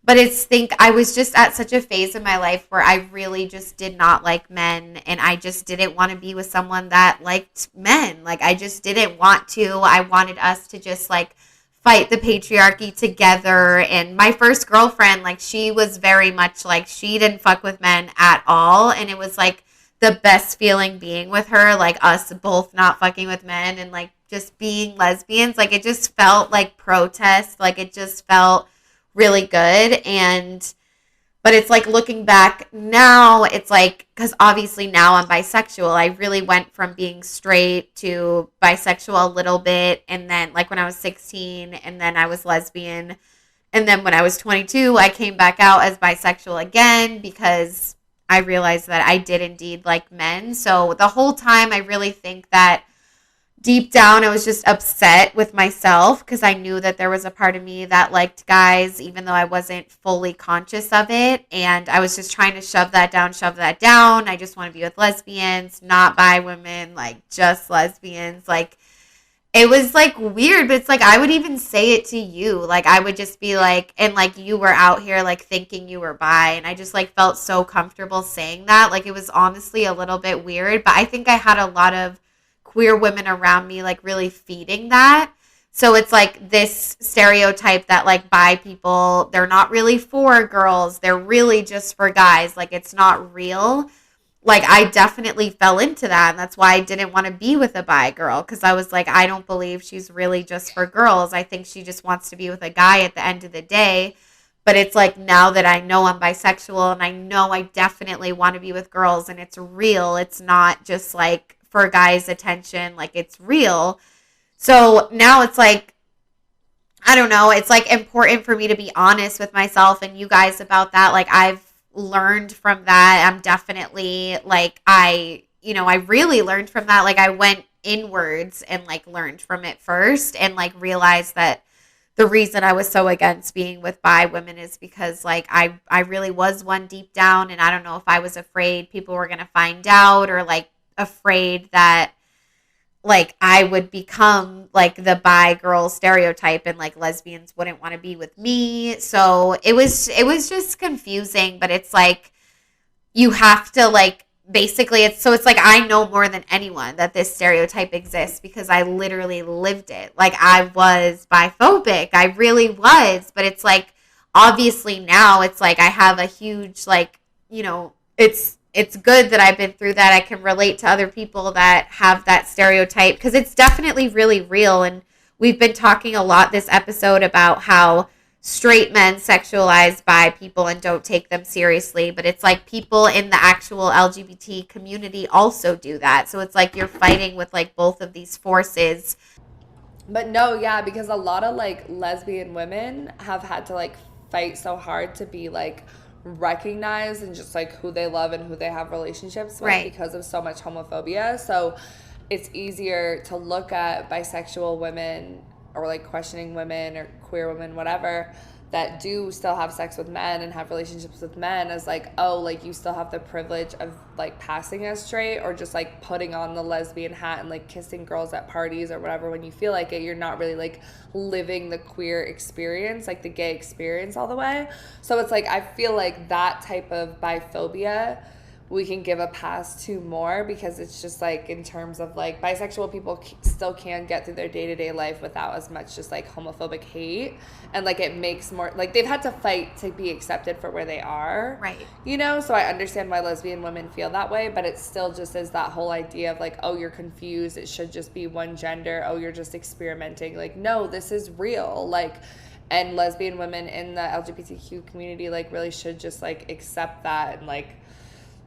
But I was just at such a phase in my life where I really just did not like men, and I just didn't want to be with someone that liked men. Like I just didn't want to. I wanted us to just like fight the patriarchy together. And my first girlfriend, like she was very much like she didn't fuck with men at all, and it was like the best feeling being with her, like us both not fucking with men and like just being lesbians. Like it just felt like protest. Like it just felt really good. And but it's like looking back now, it's like, because obviously now I'm bisexual. I really went from being straight to bisexual a little bit. And then like when I was 16, and then I was lesbian. And then when I was 22, I came back out as bisexual again because I realized that I did indeed like men. So the whole time I really think that deep down I was just upset with myself because I knew that there was a part of me that liked guys even though I wasn't fully conscious of it. And I was just trying to shove that down. I just want to be with lesbians, not bi women, like just lesbians. Like it was like weird, but it's like I would even say it to you. Like I would just be like, and like you were out here like thinking you were bi, and I just like felt so comfortable saying that. Like it was honestly a little bit weird, but I think I had a lot of queer women around me like really feeding that. So it's like this stereotype that like bi people, they're not really for girls, they're really just for guys. Like it's not real. Like I definitely fell into that, and that's why I didn't want to be with a bi girl, because I was like, I don't believe she's really just for girls. I think she just wants to be with a guy at the end of the day. But it's like now that I know I'm bisexual and I know I definitely want to be with girls and it's real, it's not just like for guys' attention, like it's real. So now it's like, I don't know, it's like important for me to be honest with myself and you guys about that. Like I've learned from that. I'm definitely like, I really learned from that. Like I went inwards and like learned from it first and like realized that the reason I was so against being with bi women is because like I really was one deep down, and I don't know if I was afraid people were going to find out, or like afraid that like I would become like the bi girl stereotype and like lesbians wouldn't want to be with me. So it was just confusing, but it's like you have to like basically it's like I know more than anyone that this stereotype exists because I literally lived it. Like I was biphobic. I really was, but it's like obviously now it's like I have a huge like, it's good that I've been through that. I can relate to other people that have that stereotype because it's definitely really real. And we've been talking a lot this episode about how straight men sexualize bi people and don't take them seriously. But it's like people in the actual LGBT community also do that. So it's like you're fighting with like both of these forces. But no, yeah, because a lot of like lesbian women have had to like fight so hard to be like recognized and just like who they love and who they have relationships with, right, because of so much homophobia. So it's easier to look at bisexual women or like questioning women or queer women, whatever, that do still have sex with men and have relationships with men as like, oh, like you still have the privilege of like passing as straight, or just like putting on the lesbian hat and like kissing girls at parties or whatever when you feel like it. You're not really like living the queer experience, like the gay experience all the way. So it's like I feel like that type of biphobia we can give a pass to more, because it's just like in terms of like bisexual people still can get through their day-to-day life without as much just like homophobic hate, and like it makes more like they've had to fight to be accepted for where they are, right? So I understand why lesbian women feel that way, but it still just is that whole idea of like, oh, you're confused, it should just be one gender, oh, you're just experimenting. Like, no, this is real. Like, and lesbian women in the LGBTQ community like really should just like accept that and like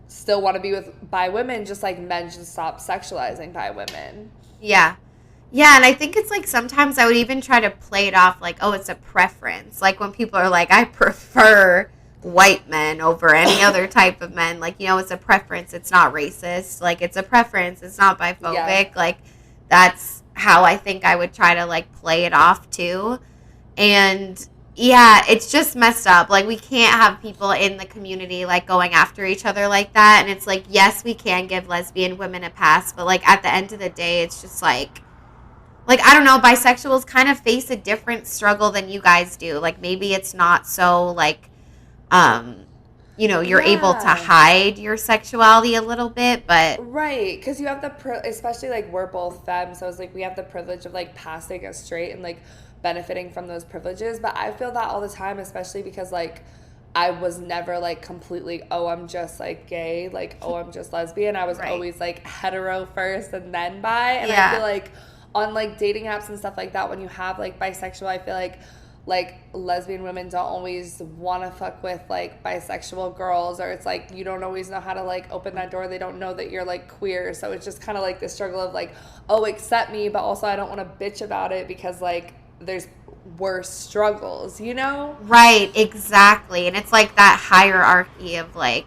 still want to be with bi women, just like men should stop sexualizing bi women. Yeah. Yeah, and I think it's like sometimes I would even try to play it off like, oh, it's a preference. Like when people are like, I prefer white men over any other type of men. Like, it's a preference. It's not racist. Like, it's a preference. It's not Yeah. biphobic. Like, that's how I think I would try to like play it off too. And yeah, it's just messed up. Like, we can't have people in the community like going after each other like that. And it's like, yes, we can give lesbian women a pass, but like at the end of the day, it's just like I don't know, bisexuals kind of face a different struggle than you guys do. Like maybe it's not so like um you're able to Yeah. hide your sexuality a little bit, but Right, because you have especially like we're both femme, so it's like we have the privilege of like passing as straight and like benefiting from those privileges. But I feel that all the time, especially because like I was never like completely, oh, I'm just like gay, like, oh, I'm just lesbian. I was right. always like hetero first and then bi. And I Yeah. feel like on like dating apps and stuff like that, when you have like bisexual, I feel like lesbian women don't always want to fuck with like bisexual girls, or it's like you don't always know how to like open that door. They don't know that you're like queer, so it's just kind of like the struggle of like, oh, accept me, but also I don't want to bitch about it because like there's worse struggles, you know? Right, exactly. And it's like that hierarchy of like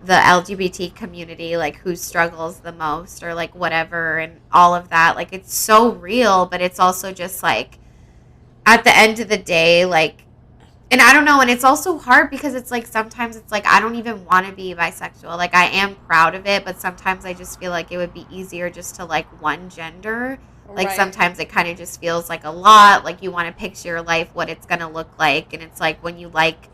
the LGBT community, like who struggles the most or like whatever and all of that. Like it's so real, but it's also just like at the end of the day, like, and I don't know, and it's also hard because it's like sometimes it's like I don't even want to be bisexual. Like I am proud of it, but sometimes I just feel like it would be easier just to like one gender. Like Right. sometimes it kind of just feels like a lot. Like you want to picture your life, what it's gonna look like, and it's like when you like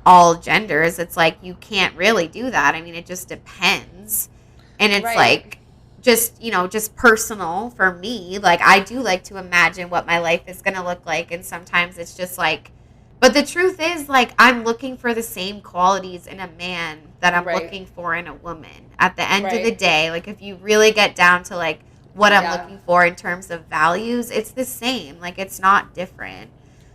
all genders, it's like you can't really do that. I mean, it just depends, and it's Right. like just personal for me. Like I do like to imagine what my life is gonna look like, and sometimes it's just like, but the truth is, like, I'm looking for the same qualities in a man that I'm Right. looking for in a woman. At the end of the Right. day, like, if you really get down to, like, what I'm Yeah. looking for in terms of values, it's the same. Like, it's not different.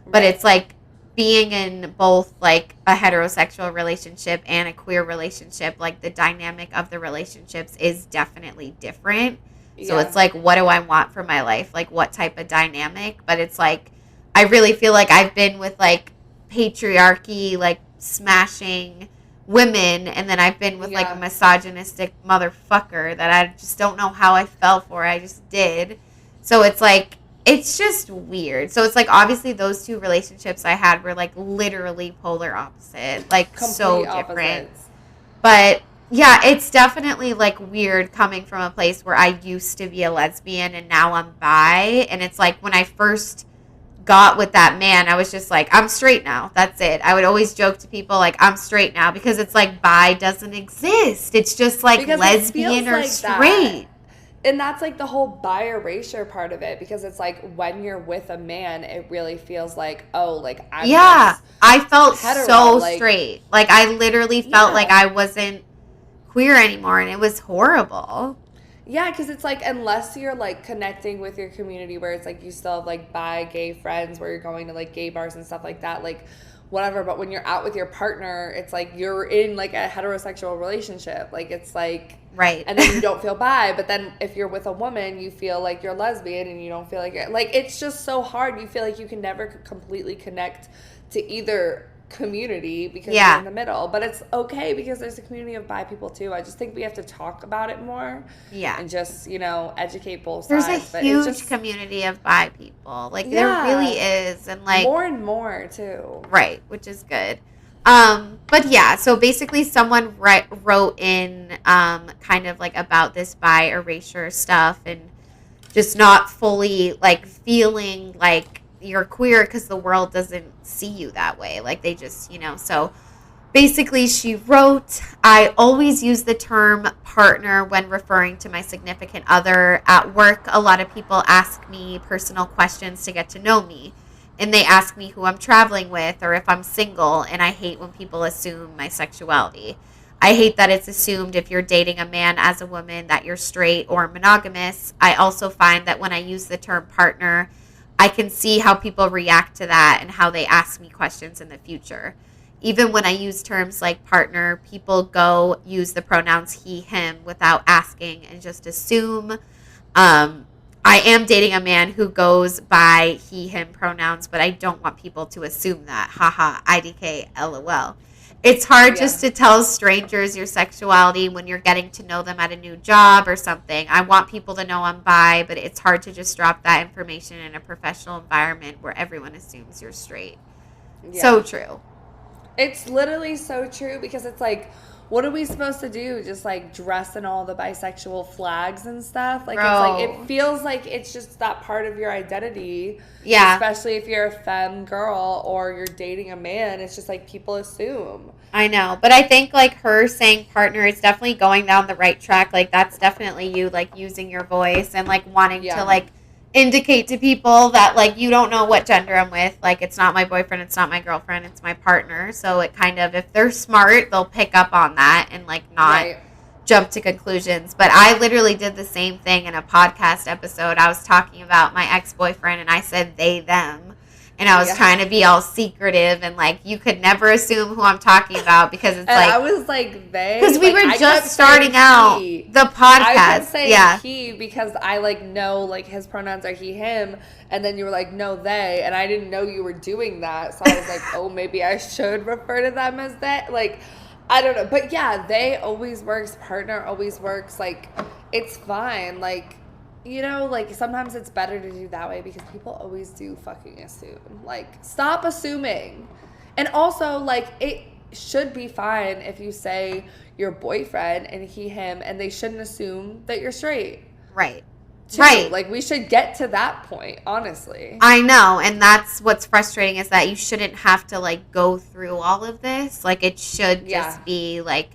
But Right. it's like being in both, like, a heterosexual relationship and a queer relationship, like, the dynamic of the relationships is definitely different. So Yeah. it's like, what do I want for my life? Like, what type of dynamic? But it's like, I really feel like I've been with like patriarchy, like smashing women, and then I've been with like a Yeah. misogynistic motherfucker that I just don't know how I fell for. I just did. So it's like, it's just weird. So it's like, obviously, those two relationships I had were like literally polar opposite, like so Complete different. opposites. But yeah, it's definitely like weird coming from a place where I used to be a lesbian and now I'm bi. And it's like when I first got with that man, I was just like, I'm straight now. That's it. I would always joke to people like, I'm straight now, because it's like bi doesn't exist. It's just like Because it lesbian feels or like that. straight. And that's like the whole bi-erasure part of it, because it's like when you're with a man, it really feels like, oh, like I'm Yeah. just I felt hetero. so Like, straight. Like I literally felt like yeah. I wasn't queer anymore, and it was horrible. Yeah, because it's like unless you're like connecting with your community where it's like you still have like bi gay friends where you're going to like gay bars and stuff like that, like whatever. But when you're out with your partner, it's like you're in like a heterosexual relationship. Like it's like, Right. and then you don't feel bi. But then if you're with a woman, you feel like you're lesbian and you don't feel like it. Like it's just so hard. You feel like you can never completely connect to either community because Yeah. you're in the middle. But it's okay because there's a community of bi people too. I just think we have to talk about it more Yeah. and just, educate both There's a sides. But huge it's just community of bi people. Like there yeah, really is, and like more and more too. right, which is good. But yeah, so basically someone wrote in kind of like about this bi erasure stuff and just not fully like feeling like you're queer because the world doesn't see you that way. Like they just, so basically she wrote, I always use the term partner when referring to my significant other. At work, a lot of people ask me personal questions to get to know me. And they ask me who I'm traveling with or if I'm single, and I hate when people assume my sexuality. I hate that it's assumed if you're dating a man as a woman that you're straight or monogamous. I also find that when I use the term partner, I can see how people react to that and how they ask me questions in the future. Even when I use terms like partner, people use the pronouns he, him without asking and just assume. Um, I am dating a man who goes by he, him pronouns, but I don't want people to assume that. Haha, IDK, LOL. It's hard just to tell strangers your sexuality when you're getting to know them at a new job or something. I want people to know I'm bi, but it's hard to just drop that information in a professional environment where everyone assumes you're straight. Yeah. So true. It's literally so true because it's like, what are we supposed to do? Just like dress in all the bisexual flags and stuff? Like, Bro. It's like, it feels like it's just that part of your identity. Yeah. Especially if you're a femme girl or you're dating a man. It's just like people assume. I know. But I think like her saying partner is definitely going down the right track. Like that's definitely you like using your voice and like wanting to like indicate to people that like you don't know what gender I'm with. Like it's not my boyfriend, it's not my girlfriend, it's my partner. So it kind of, if they're smart, they'll pick up on that and like not jump to conclusions. But I literally did the same thing in a podcast episode. I was talking about my ex-boyfriend and I said they, them. And I was trying to be all secretive and, like, you could never assume who I'm talking about because it's and I was like, they. Because we were just starting out the podcast. I kept saying he because I, like, know, like, his pronouns are he, him. And then you were like, no, they. And I didn't know you were doing that. So I was like, oh, maybe I should refer to them as that. Like, I don't know. But, yeah, they always works. Partner always works. Like, it's fine. Like. You know, like, sometimes it's better to do that way because people always do fucking assume. Like, stop assuming. And also, like, it should be fine if you say your boyfriend and he, him, and they shouldn't assume that you're straight. Right. Too. Right. Like, we should get to that point, honestly. I know, and that's what's frustrating is that you shouldn't have to, like, go through all of this. Like, it should just be, like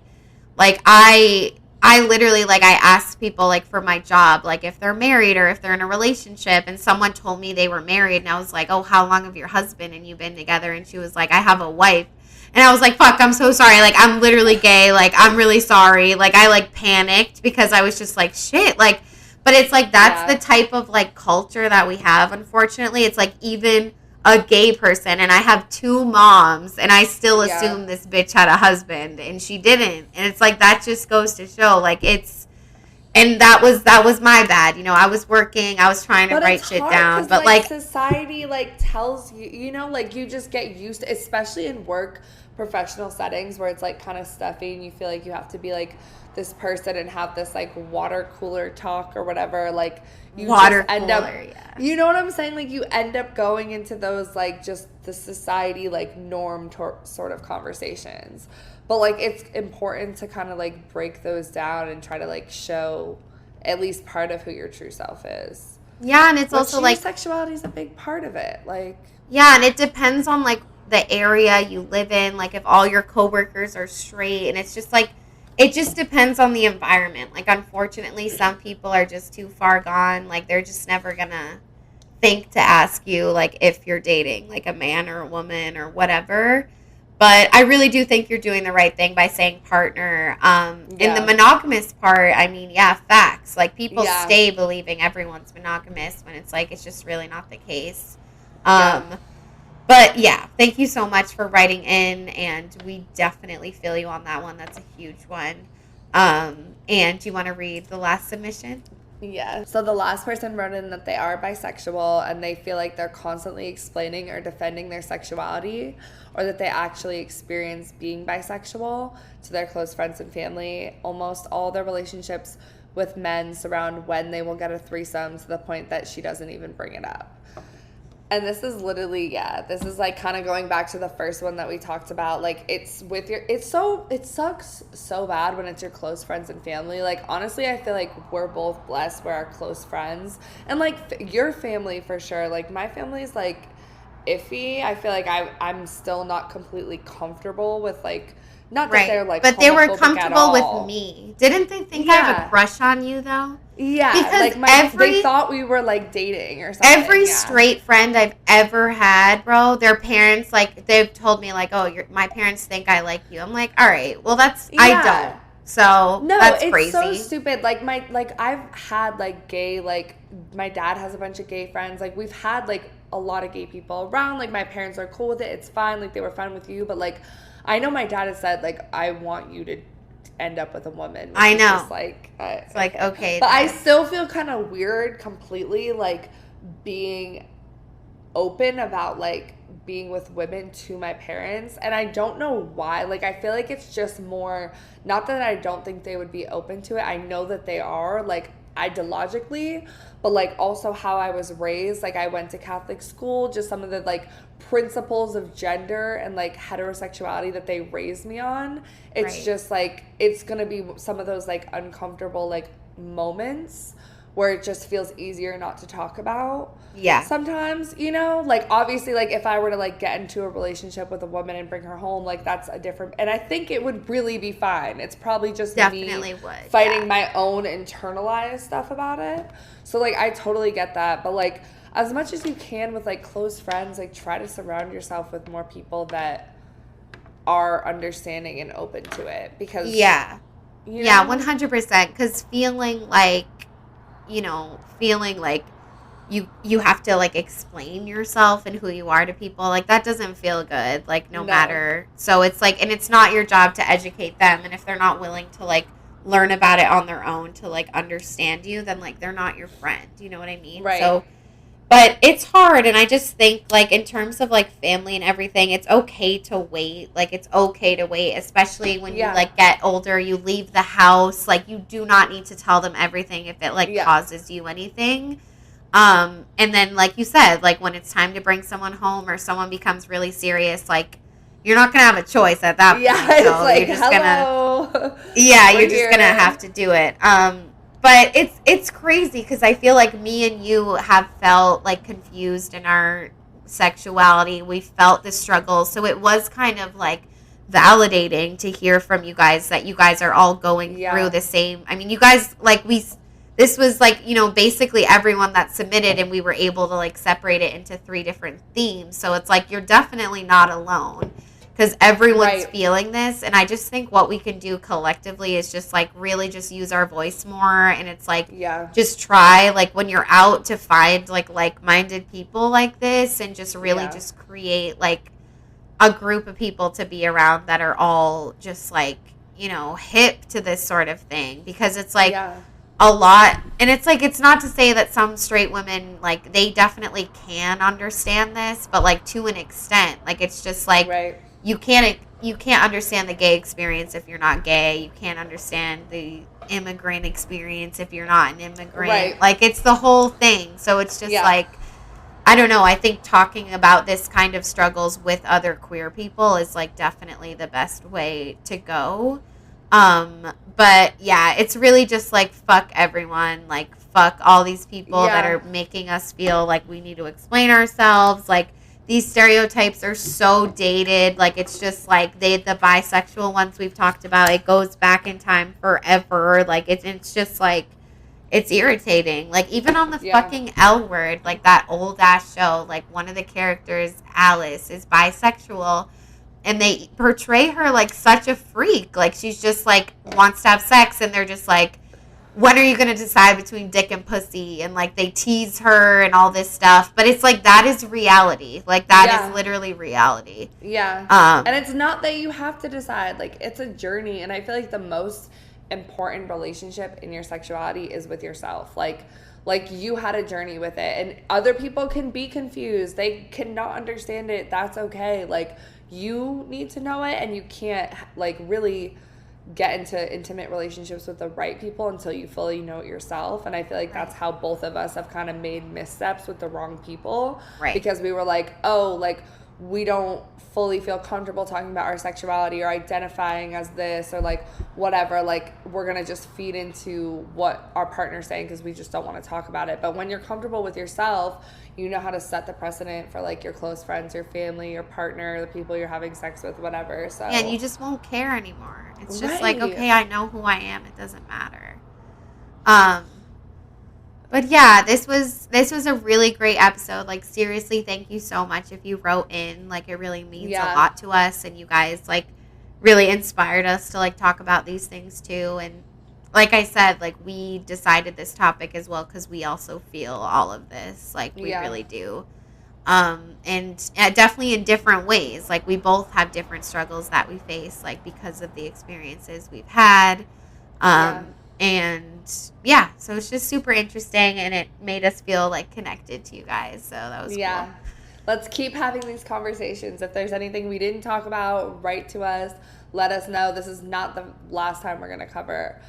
I literally, like, I asked people, like, for my job, like, if they're married or if they're in a relationship, and someone told me they were married, and I was like, oh, how long have your husband and you been together? And she was like, I have a wife. And I was like, fuck, I'm so sorry. Like, I'm literally gay. Like, I'm really sorry. Like, I, like, panicked because I was just like, shit. Like, but it's like, that's the type of, like, culture that we have, unfortunately. It's like, even a gay person, and I have 2 moms, and I still assume this bitch had a husband, and she didn't. And it's like, that just goes to show, like, it's, and that was my bad. You know, I was working, I was trying to write shit down, but like society, like, tells you, you know, like, you just get used to, especially in work, professional settings where it's, like, kind of stuffy, and you feel like you have to be, like, this person and have this, like, water cooler talk or whatever, like, you water just end cooler, up, you know what I'm saying? Like, you end up going into those, like, just the society, like, norm sort of conversations. But, like, it's important to kind of, like, break those down and try to, like, show at least part of who your true self is. Yeah, and it's also, like, sexuality is a big part of it. Like, yeah, and it depends on, like, the area you live in. Like, if all your coworkers are straight, and it's just, like, it just depends on the environment. Like, unfortunately, some people are just too far gone. Like, they're just never gonna think to ask you, like, if you're dating, like, a man or a woman or whatever. But I really do think you're doing the right thing by saying partner. In the monogamous part, I mean, facts. Like, people stay believing everyone's monogamous when it's, like, it's just really not the case. But, yeah, thank you so much for writing in, and we definitely feel you on that one. That's a huge one. And do you want to read the last submission? Yeah. So the last person wrote in that they are bisexual, and they feel like they're constantly explaining or defending their sexuality, or that they actually experience being bisexual to their close friends and family. Almost all their relationships with men surround when they will get a threesome, to the point that she doesn't even bring it up. And this is literally, this is like kind of going back to the first one that we talked about. Like, it's with your, it sucks so bad when it's your close friends and family. Like, honestly, I feel like we're both blessed. We're our close friends. And, like, your family for sure. Like, my family's, like, iffy. I feel like I'm still not completely comfortable with, like, not that they're, like, but they were comfortable with me. Didn't they think I have a crush on you, though? Yeah, because like they thought we were, like, dating or something. Every straight friend I've ever had, bro, their parents, like, they've told me, like, oh, my parents think I like you. I'm like, all right, well, I don't. So, no, that's it's crazy. So stupid. Like, I've had, like, gay, like, my dad has a bunch of gay friends. Like, we've had, like, a lot of gay people around. Like, my parents are cool with it. It's fine. Like, they were fine with you. But, like, I know my dad has said, like, I want you to end up with a woman. I know. Just like, it's like, okay. But I still feel kind of weird completely, like, being open about, like, being with women to my parents. And I don't know why. Like, I feel like it's just more, not that I don't think they would be open to it. I know that they are, like, ideologically, but, like, also how I was raised. Like, I went to Catholic school, just some of the, like, principles of gender and, like, heterosexuality that they raised me on. It's Right. just, like, it's gonna be some of those, like, uncomfortable, like, moments where it just feels easier not to talk about. Yeah. Sometimes, you know, like, obviously, like, if I were to, like, get into a relationship with a woman and bring her home, like, that's a different, and I think it would really be fine. It's probably just Definitely me would, fighting yeah. my own internalized stuff about it. So, like, I totally get that. But, like, as much as you can with, like, close friends, like, try to surround yourself with more people that are understanding and open to it. Because, Yeah. you Yeah, know, 100%. Because feeling like you have to, like, explain yourself and who you are to people, like, that doesn't feel good, like, no matter. So it's like, and it's not your job to educate them, and if they're not willing to, like, learn about it on their own to, like, understand you, then, like, they're not your friend. You know what I mean? Right. So, but it's hard, and I just think, like, in terms of, like, family and everything, it's okay to wait. Like, it's okay to wait, especially when you, like, get older, you leave the house. Like, you do not need to tell them everything if it, like, causes you anything. And then, like you said, like, when it's time to bring someone home or someone becomes really serious, like, you're not going to have a choice at that point. So it's like, you're just hello. you're just going to have to do it. But it's crazy because I feel like me and you have felt, like, confused in our sexuality. We felt the struggle. So it was kind of, like, validating to hear from you guys that you guys are all going through the same. I mean, you guys, like, this was, like, you know, basically everyone that submitted, and we were able to, like, separate it into 3 different themes. So it's like, you're definitely not alone because everyone's feeling this. And I just think what we can do collectively is just, like, really just use our voice more. And it's like, just try, like, when you're out, to find, like-minded people like this, and just really just create, like, a group of people to be around that are all just, like, you know, hip to this sort of thing. Because it's like, a lot, and it's like, it's not to say that some straight women, like, they definitely can understand this, but, like, to an extent, like, it's just like, you can't understand the gay experience if you're not gay. You can't understand the immigrant experience if you're not an immigrant. Like, it's the whole thing. So it's just like, I don't know, I think talking about this kind of struggles with other queer people is, like, definitely the best way to go. But yeah, it's really just, like, fuck everyone, like, fuck all these people that are making us feel like we need to explain ourselves. Like, these stereotypes are so dated. Like, it's just like the bisexual ones we've talked about, it goes back in time forever. Like, it's just like, it's irritating. Like, even on the fucking L Word, like, that old ass show, like, one of the characters, Alice, is bisexual. And they portray her like such a freak. Like, she's just, like, wants to have sex, and they're just like, when are you going to decide between dick and pussy? And, like, they tease her and all this stuff. But it's like, that is reality. Like, that is literally reality. And it's not that you have to decide. Like, it's a journey. And I feel like the most important relationship in your sexuality is with yourself. Like, you had a journey with it. And other people can be confused. They cannot understand it. That's okay. Like, you need to know it, and you can't, like, really get into intimate relationships with the right people until you fully know it yourself. And I feel like that's how both of us have kind of made missteps with the wrong people, because we were like, oh, like, we don't fully feel comfortable talking about our sexuality or identifying as this or, like, whatever. Like, we're gonna just feed into what our partner's saying because we just don't want to talk about it. But when you're comfortable with yourself, you know how to set the precedent for, like, your close friends, your family, your partner, the people you're having sex with, whatever. So and you just won't care anymore. It's just like, okay, I know who I am. It doesn't matter. But yeah, this was a really great episode. Like, seriously, thank you so much if you wrote in. Like, it really means a lot to us, and you guys, like, really inspired us to, like, talk about these things too. And like I said, like, we decided this topic as well because we also feel all of this. Like, we really do. And definitely in different ways. Like, we both have different struggles that we face, like, because of the experiences we've had. And yeah, so it's just super interesting, and it made us feel like connected to you guys. So that was cool. Let's keep having these conversations. If there's anything we didn't talk about, write to us. Let us know. This is not the last time we're going to cover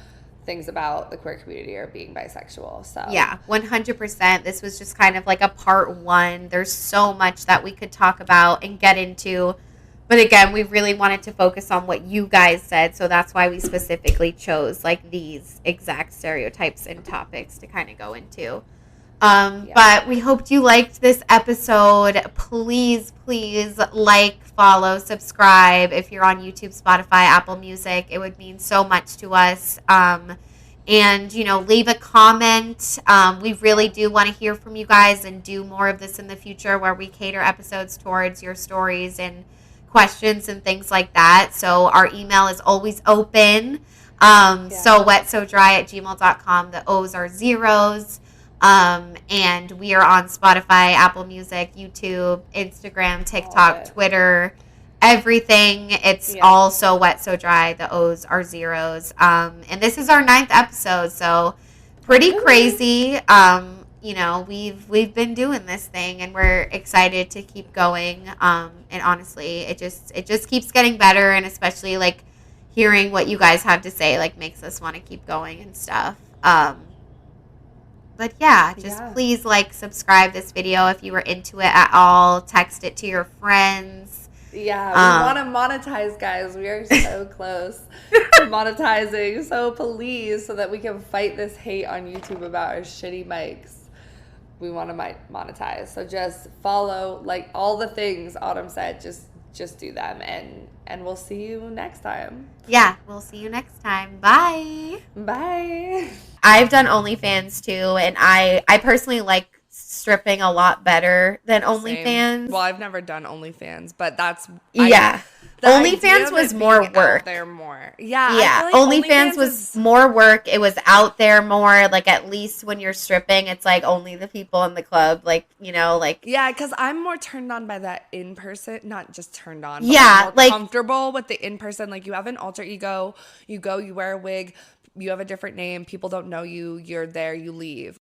things about the queer community or being bisexual. So yeah, 100%. This was just kind of like a part one. There's so much that we could talk about and get into. But again, we really wanted to focus on what you guys said. So that's why we specifically chose like these exact stereotypes and topics to kind of go into. But we hoped you liked this episode. Please like, follow, subscribe. If you're on YouTube, Spotify, Apple Music, it would mean so much to us. And, leave a comment. We really do want to hear from you guys and do more of this in the future, where we cater episodes towards your stories and questions and things like that. So our email is always open. So wet so dry at gmail.com. The O's are zeros. And we are on Spotify, Apple Music, YouTube, Instagram, TikTok, Twitter, everything. It's all so wet, so dry. The O's are zeros. And this is our 9th episode, so pretty crazy. We've been doing this thing, and we're excited to keep going. And honestly, it just keeps getting better, and especially like hearing what you guys have to say, like, makes us want to keep going and stuff. But yeah, please like, subscribe this video if you were into it at all. Text it to your friends. Yeah, we want to monetize, guys. We are so close to monetizing. So please, so that we can fight this hate on YouTube about our shitty mics, we want to monetize. So just follow, like, all the things Autumn said. Just do them, and we'll see you next time. Yeah, we'll see you next time. Bye. Bye. I've done OnlyFans too, and I personally like stripping a lot better than OnlyFans. Well, I've never done OnlyFans, but that's OnlyFans was more work. Yeah. OnlyFans was more work. It was out there more. Like, at least when you're stripping, it's like only the people in the club. Like, yeah, because I'm more turned on by that in person. Not just turned on. But yeah, more comfortable with the in person. Like, you have an alter ego. You go. You wear a wig. You have a different name. People don't know you. You're there. You leave.